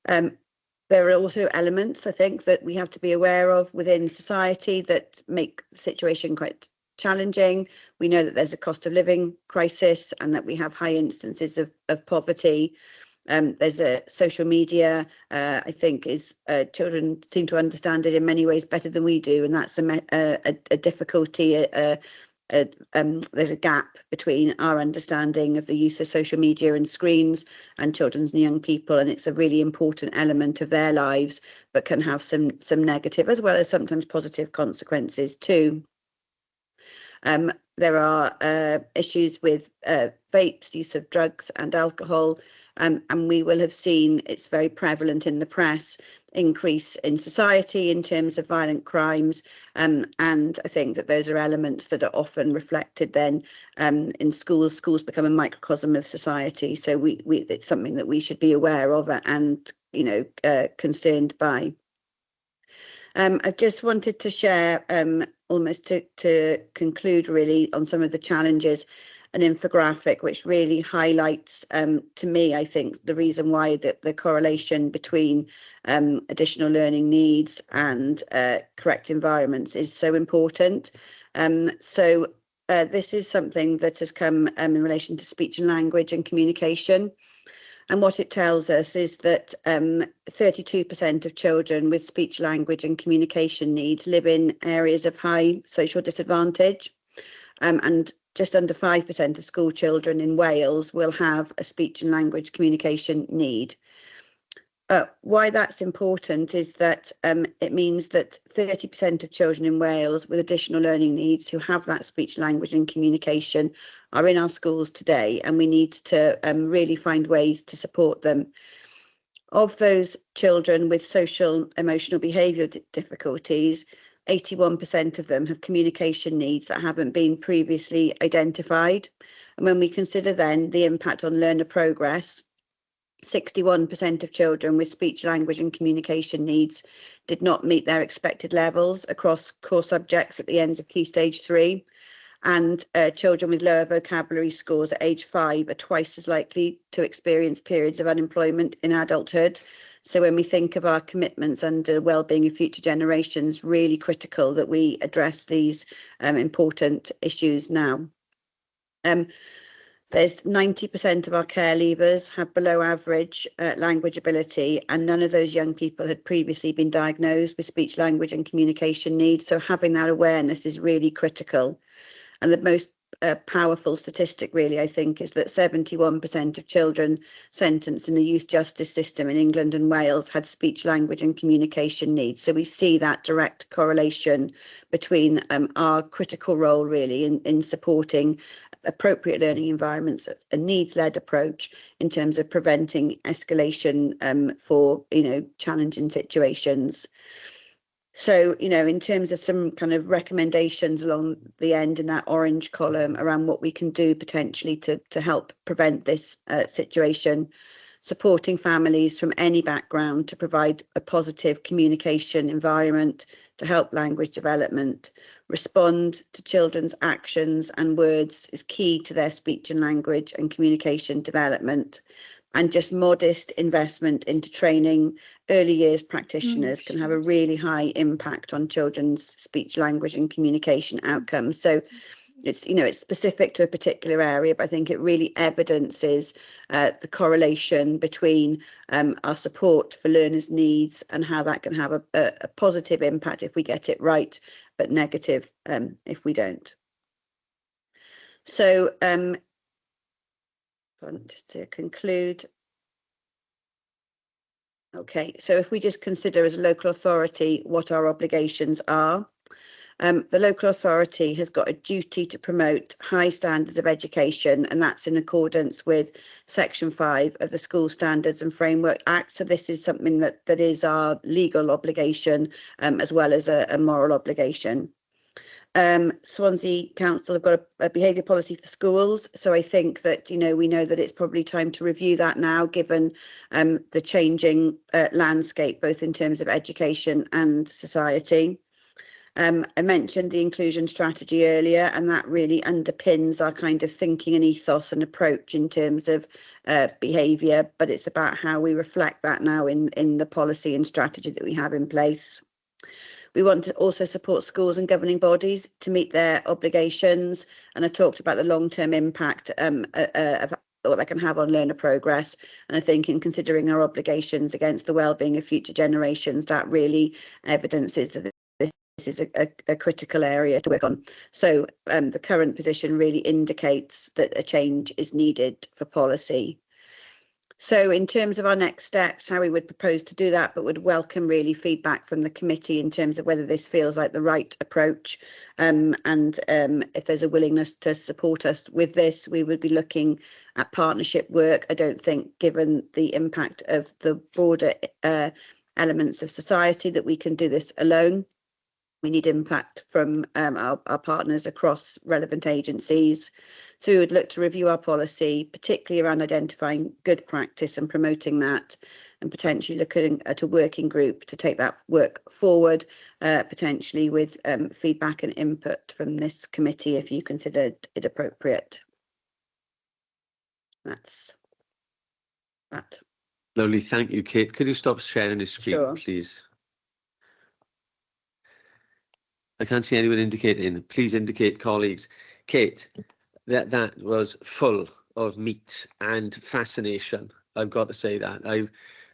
There are also elements, I think, that we have to be aware of within society that make the situation quite challenging. We know that there's a cost of living crisis and that we have high instances of poverty. There's a social media, I think, children seem to understand it in many ways better than we do, and that's a difficulty. There's a gap between our understanding of the use of social media and screens and children's and young people, and it's a really important element of their lives, but can have some negative as well as sometimes positive consequences too. There are issues with vapes, use of drugs and alcohol, and we will have seen, it's very prevalent in the press, increase in society in terms of violent crimes, and I think that those are elements that are often reflected then in schools. Schools become a microcosm of society, so it's something that we should be aware of and concerned by. I just wanted to share, almost to conclude really, on some of the challenges, an infographic which really highlights, to me, I think, the reason why the correlation between additional learning needs and correct environments is so important. So this is something that has come in relation to speech and language and communication. And what it tells us is that 32% of children with speech, language and communication needs live in areas of high social disadvantage. And just under 5% of school children in Wales will have a speech and language communication need. Why that's important is that it means that 30% of children in Wales with additional learning needs who have that speech, language and communication are in our schools today, and we need to really find ways to support them. Of those children with social, emotional behavioural difficulties, 81% of them have communication needs that haven't been previously identified. And when we consider then the impact on learner progress, 61% of children with speech, language and communication needs did not meet their expected levels across core subjects at the end of Key Stage 3. And children with lower vocabulary scores at age 5 are twice as likely to experience periods of unemployment in adulthood. So when we think of our commitments under wellbeing of future generations, really critical that we address these important issues now. There's 90% of our care leavers have below average language ability, and none of those young people had previously been diagnosed with speech, language and communication needs. So having that awareness is really critical. And the most powerful statistic really, I think, is that 71% of children sentenced in the youth justice system in England and Wales had speech, language and communication needs. So we see that direct correlation between our critical role really in supporting appropriate learning environments, a needs-led approach in terms of preventing escalation for, challenging situations. So, in terms of some kind of recommendations along the end in that orange column around what we can do potentially to help prevent this situation, supporting families from any background to provide a positive communication environment to help language development, respond to children's actions and words is key to their speech and language and communication development. And just modest investment into training early years practitioners can have a really high impact on children's speech, language and communication outcomes. So it's specific to a particular area, but I think it really evidences the correlation between our support for learners' needs and how that can have a positive impact if we get it right, but negative if we don't. So just to conclude. Okay, so if we just consider as a local authority what our obligations are, the local authority has got a duty to promote high standards of education, and that's in accordance with Section 5 of the School Standards and Framework Act. So this is something that is our legal obligation as well as a moral obligation. Swansea Council have got a behaviour policy for schools, so I think that we know that it's probably time to review that now, given the changing landscape both in terms of education and society. I mentioned the inclusion strategy earlier, and that really underpins our kind of thinking and ethos and approach in terms of behaviour, but it's about how we reflect that now in the policy and strategy that we have in place. We want to also support schools and governing bodies to meet their obligations. And I talked about the long-term impact of what that can have on learner progress. And I think in considering our obligations against the wellbeing of future generations, that really evidences that this is a critical area to work on. So the current position really indicates that a change is needed for policy. So in terms of our next steps, how we would propose to do that, but would welcome really feedback from the committee in terms of whether this feels like the right approach. And if there's a willingness to support us with this, we would be looking at partnership work. I don't think, given the impact of the broader elements of society, that we can do this alone. We need impact from our partners across relevant agencies. So we would look to review our policy, particularly around identifying good practice and promoting that, and potentially looking at a working group to take that work forward, potentially with feedback and input from this committee if you considered it appropriate. That's that. Lovely, thank you, Kate. Could you stop sharing the screen, Sure. please? I can't see anyone indicating. Please indicate, colleagues, Kate, that was full of meat and fascination. I've got to say that.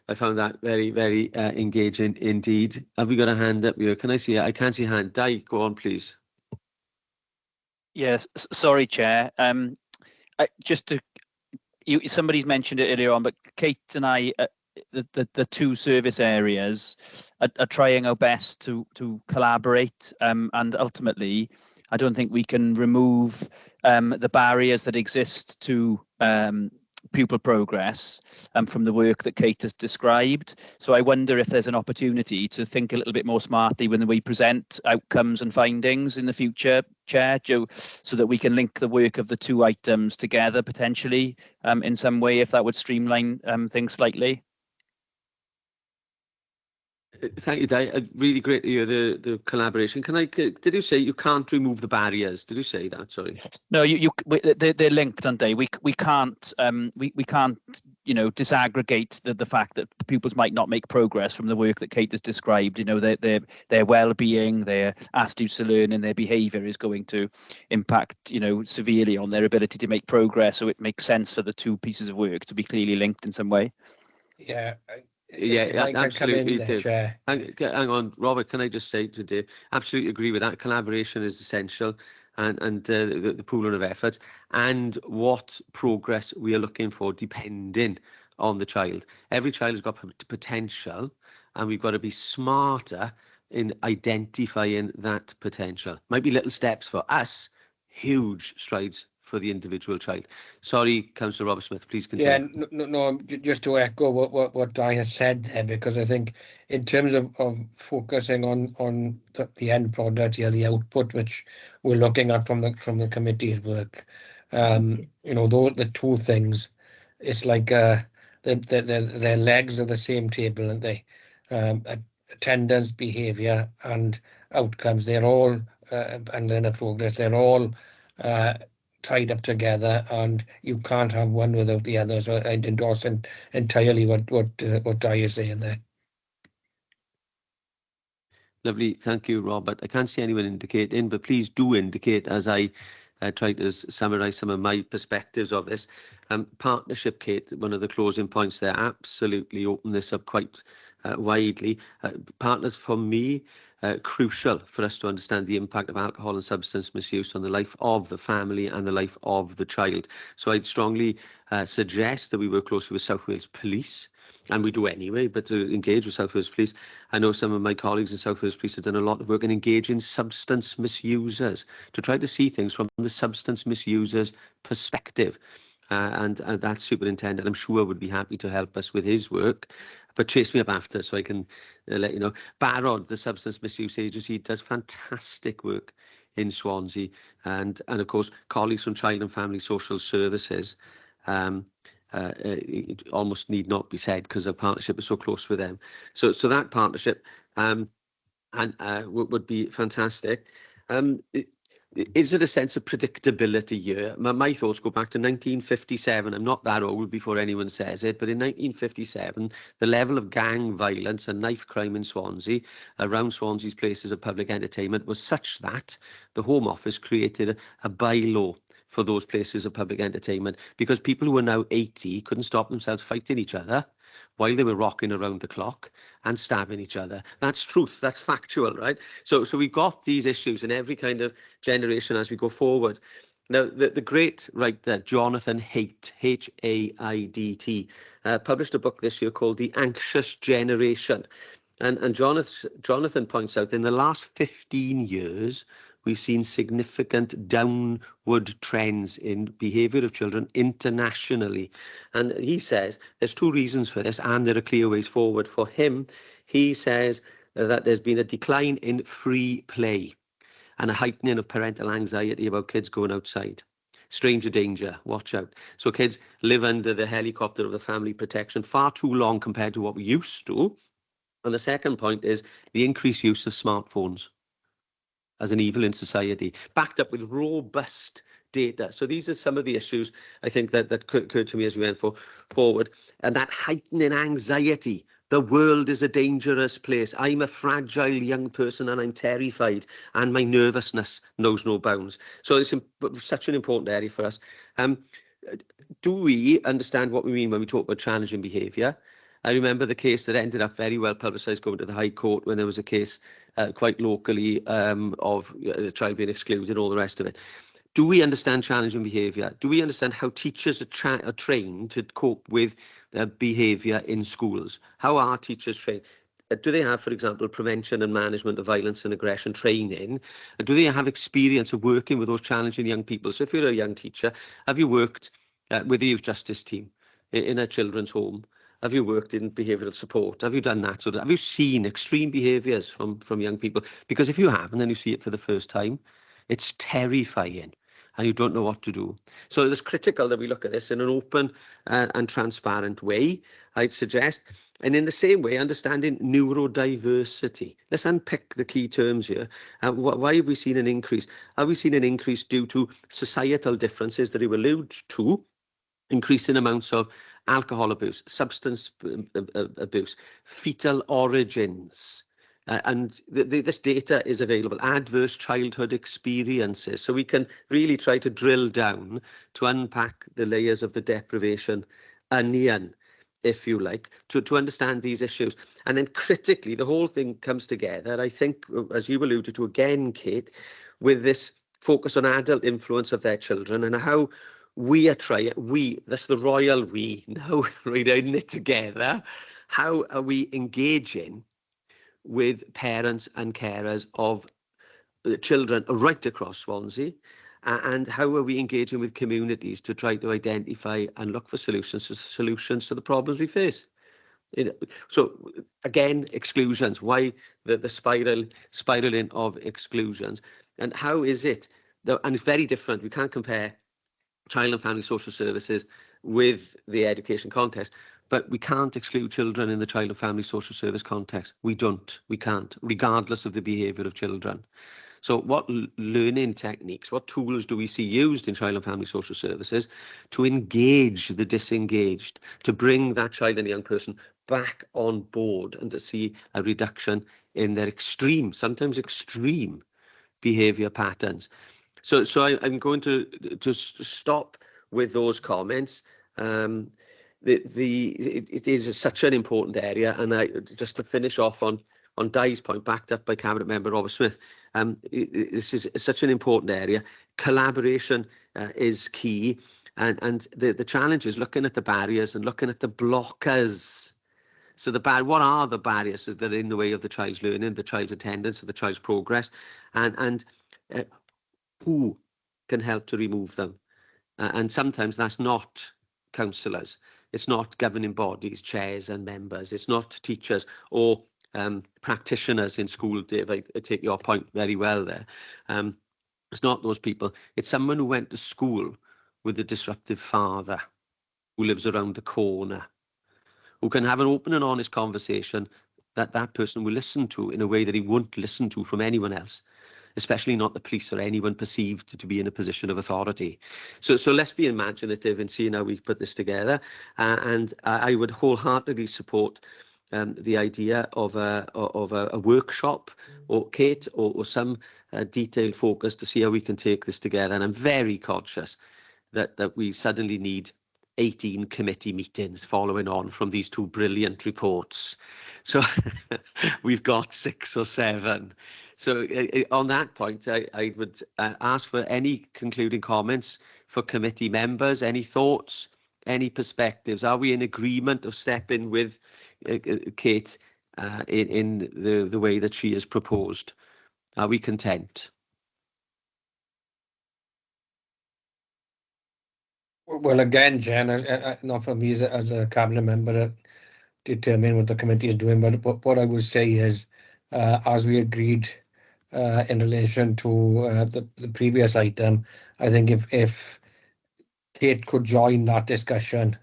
I found that very, very engaging indeed. Have we got a hand up here? Can I see it? I can't see a hand. Di, go on, please. Yes, sorry, Chair. Just to somebody's mentioned it earlier on, but Kate and I, the two service areas, are trying our best to collaborate, and ultimately, I don't think we can remove the barriers that exist to pupil progress from the work that Kate has described. So I wonder if there's an opportunity to think a little bit more smartly when we present outcomes and findings in the future, Chair, Joe, so that we can link the work of the two items together potentially in some way, if that would streamline things slightly. Thank you, Di. Really great to hear the collaboration. Did you say you can't remove the barriers? Did you say that? Sorry. No, they're linked, aren't they? We can't disaggregate the fact that pupils might not make progress from the work that Kate has described. Their well-being, their attitudes to learn, and their behaviour is going to impact severely on their ability to make progress. So it makes sense for the two pieces of work to be clearly linked in some way. Yeah. Yeah, absolutely. There, hang on, Robert. Can I just say to Dave, absolutely agree with that. Collaboration is essential, and the pooling of efforts and what progress we are looking for, depending on the child. Every child has got potential, and we've got to be smarter in identifying that potential. Might be little steps for us, huge strides for the individual child. Sorry, Councillor Robert Smith, please continue. Yeah, no, just to echo what Di has said there, because I think in terms of focusing on the end product, the output which we're looking at from the committee's work, the two things, it's like they're legs of the same table, aren't they? Attendance, behaviour, and outcomes. They're all and then progress. They're all tied up together, and you can't have one without the other. So I'd endorse entirely what Di is saying there. Lovely, thank you, Robert. I can't see anyone indicating, but please do indicate as I try to summarise some of my perspectives of this. Partnership, Kate, one of the closing points there, absolutely open this up quite widely. Partners, for me, crucial for us to understand the impact of alcohol and substance misuse on the life of the family and the life of the child. So I'd strongly suggest that we work closely with South Wales Police, and we do anyway, but to engage with South Wales Police. I know some of my colleagues in South Wales Police have done a lot of work in engaging substance misusers to try to see things from the substance misusers' perspective. And that superintendent, I'm sure, would be happy to help us with his work. But chase me up after so I can let you know. Barod, the Substance Misuse Agency, does fantastic work in Swansea. And of course, colleagues from Child and Family Social Services it almost need not be said because our partnership is so close with them. So that partnership would be fantastic. Is it a sense of predictability here? My thoughts go back to 1957. I'm not that old before anyone says it, but in 1957, the level of gang violence and knife crime in Swansea, around Swansea's places of public entertainment, was such that the Home Office created a bylaw for those places of public entertainment, because people who are now 80 couldn't stop themselves fighting each other while they were rocking around the clock and stabbing each other. That's truth, that's factual, right? So we've got these issues in every kind of generation as we go forward. Now, the great writer Jonathan Haidt, H-A-I-D-T, published a book this year called The Anxious Generation. And Jonathan points out in the last 15 years, we've seen significant downward trends in behaviour of children internationally. And he says there's two reasons for this, and there are clear ways forward. For him, he says that there's been a decline in free play and a heightening of parental anxiety about kids going outside. Stranger danger, watch out. So kids live under the helicopter of the family protection far too long compared to what we used to. And the second point is the increased use of smartphones as an evil in society, backed up with robust data. So these are some of the issues I think that occurred to me as we went forward. And that heightening anxiety, The world is a dangerous place. I'm a fragile young person and I'm terrified, and my nervousness knows no bounds. So it's such an important area for us. Do we understand what we mean when we talk about challenging behaviour? I remember the case that ended up very well publicised going to the High Court when there was a case quite locally of a child being excluded and all the rest of it. Do we understand challenging behaviour? Do we understand how teachers are trained to cope with behaviour in schools? How are teachers trained? Do they have, for example, prevention and management of violence and aggression training? Do they have experience of working with those challenging young people? So if you're a young teacher, have you worked with the youth justice team in a children's home? Have you worked in behavioural support? Have you done that? Have you seen extreme behaviours from young people? Because if you haven't and you see it for the first time, it's terrifying and you don't know what to do. So it's critical that we look at this in an open and transparent way, I'd suggest. And in the same way, understanding neurodiversity. Let's unpick the key terms here. Why have we seen an increase? Have we seen an increase due to societal differences that you allude to? Increasing amounts of alcohol abuse, substance abuse, fetal origins, and this data is available, adverse childhood experiences. So we can really try to drill down to unpack the layers of the deprivation onion, if you like, to understand these issues. And then critically, the whole thing comes together, I think, as you alluded to again, Kate, with this focus on adult influence of their children and how we are trying, that's the royal we, now right in it together. How are we engaging with parents and carers of the children right across Swansea? And how are we engaging with communities to try to identify and look for solutions to the problems we face? So again, exclusions. Why the spiraling of exclusions? And how is it that, and it's very different. We can't compare child and family social services with the education context, but we can't exclude children in the child and family social service context. We can't, regardless of the behaviour of children. So what learning techniques, what tools do we see used in child and family social services to engage the disengaged, to bring that child and young person back on board and to see a reduction in their sometimes extreme behaviour patterns? So I'm going to stop with those comments. It is such an important area, and just to finish off on Di's point, backed up by Cabinet Member Robert Smith, this is such an important area. Collaboration is key, and the challenge is looking at the barriers and looking at the blockers. So what are the barriers that are in the way of the child's learning, the child's attendance, and the child's progress, and who can help to remove them? And sometimes that's not counsellors, it's not governing bodies, chairs and members, it's not teachers or practitioners in school. Dave, I take your point very well there. It's not those people. It's someone who went to school with a disruptive father who lives around the corner, who can have an open and honest conversation that person will listen to in a way that he won't listen to from anyone else, especially not the police or anyone perceived to be in a position of authority. So let's be imaginative and see how we put this together. And I would wholeheartedly support the idea of a workshop, or Kate, or some detailed focus to see how we can take this together. And I'm very conscious that we suddenly need 18 committee meetings following on from these two brilliant reports. So we've got 6 or 7. So on that point, I would ask for any concluding comments for committee members, any thoughts, any perspectives. Are we in agreement of stepping with Kate in the way that she has proposed? Are we content? Well, again, Jen, not for me as a cabinet member to determine what the committee is doing, but what I would say is, as we agreed in relation to the previous item, I think if Kate could join that discussion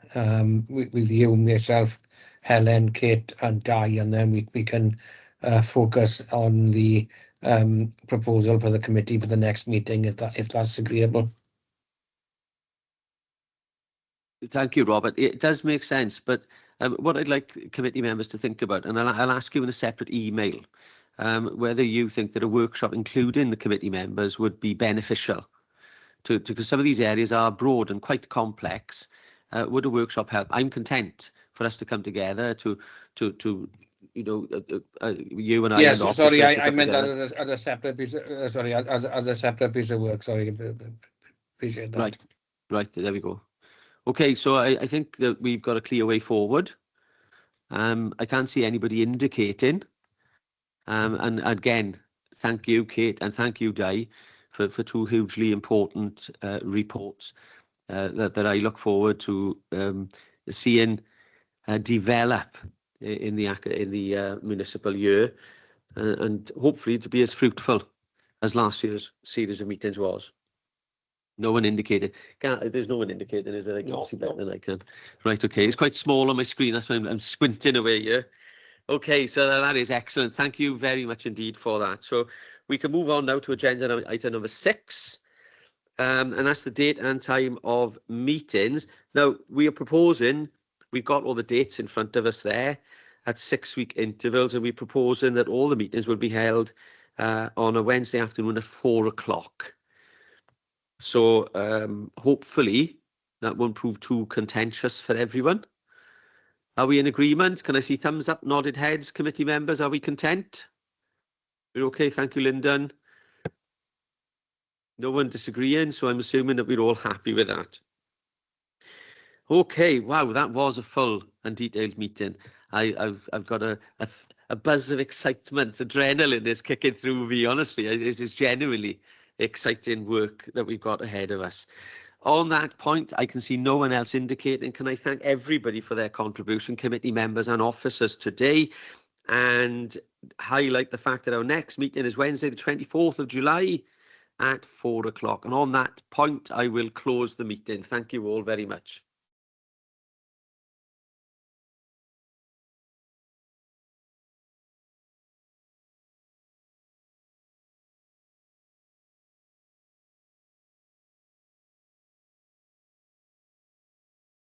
with you, myself, Helen, Kate and Di, and then we can focus on the proposal for the committee for the next meeting, if that's agreeable. Thank you, Robert. It does make sense, but what I'd like committee members to think about, and I'll ask you in a separate email, whether you think that a workshop including the committee members would be beneficial, because some of these areas are broad and quite complex. Would a workshop help? I'm content for us to come together to you know, you and I. Yes, and sorry, officers to I come meant together. as a separate piece. Sorry, as a separate piece of work. Sorry, appreciate that. Right, there we go. Okay, so I think that we've got a clear way forward. I can't see anybody indicating. And again, thank you, Kate, and thank you, Di, for two hugely important reports that I look forward to seeing develop in the municipal year, and hopefully to be as fruitful as last year's series of meetings was. No one indicated. There's no one indicating, is there? I can see better than I can. Right, okay. It's quite small on my screen. That's why I'm squinting away here. Okay, so that is excellent. Thank you very much indeed for that. So we can move on now to agenda item number 6. And that's the date and time of meetings. Now, we are proposing, we've got all the dates in front of us there at 6-week intervals, and we're proposing that all the meetings will be held on a Wednesday afternoon at 4 o'clock. So hopefully that won't prove too contentious for everyone. Are we in agreement? Can I see thumbs up, nodded heads, committee members? Are we content? We're okay, thank you, Lyndon. No one disagreeing, so I'm assuming that we're all happy with that. Okay, wow, that was a full and detailed meeting. I've got a buzz of excitement, adrenaline is kicking through me, honestly. It is genuinely exciting work that we've got ahead of us. On that point, I can see no one else indicating. Can I thank everybody for their contribution, committee members and officers today, and highlight the fact that our next meeting is Wednesday, the 24th of July at 4 o'clock. And on that point, I will close the meeting. Thank you all very much.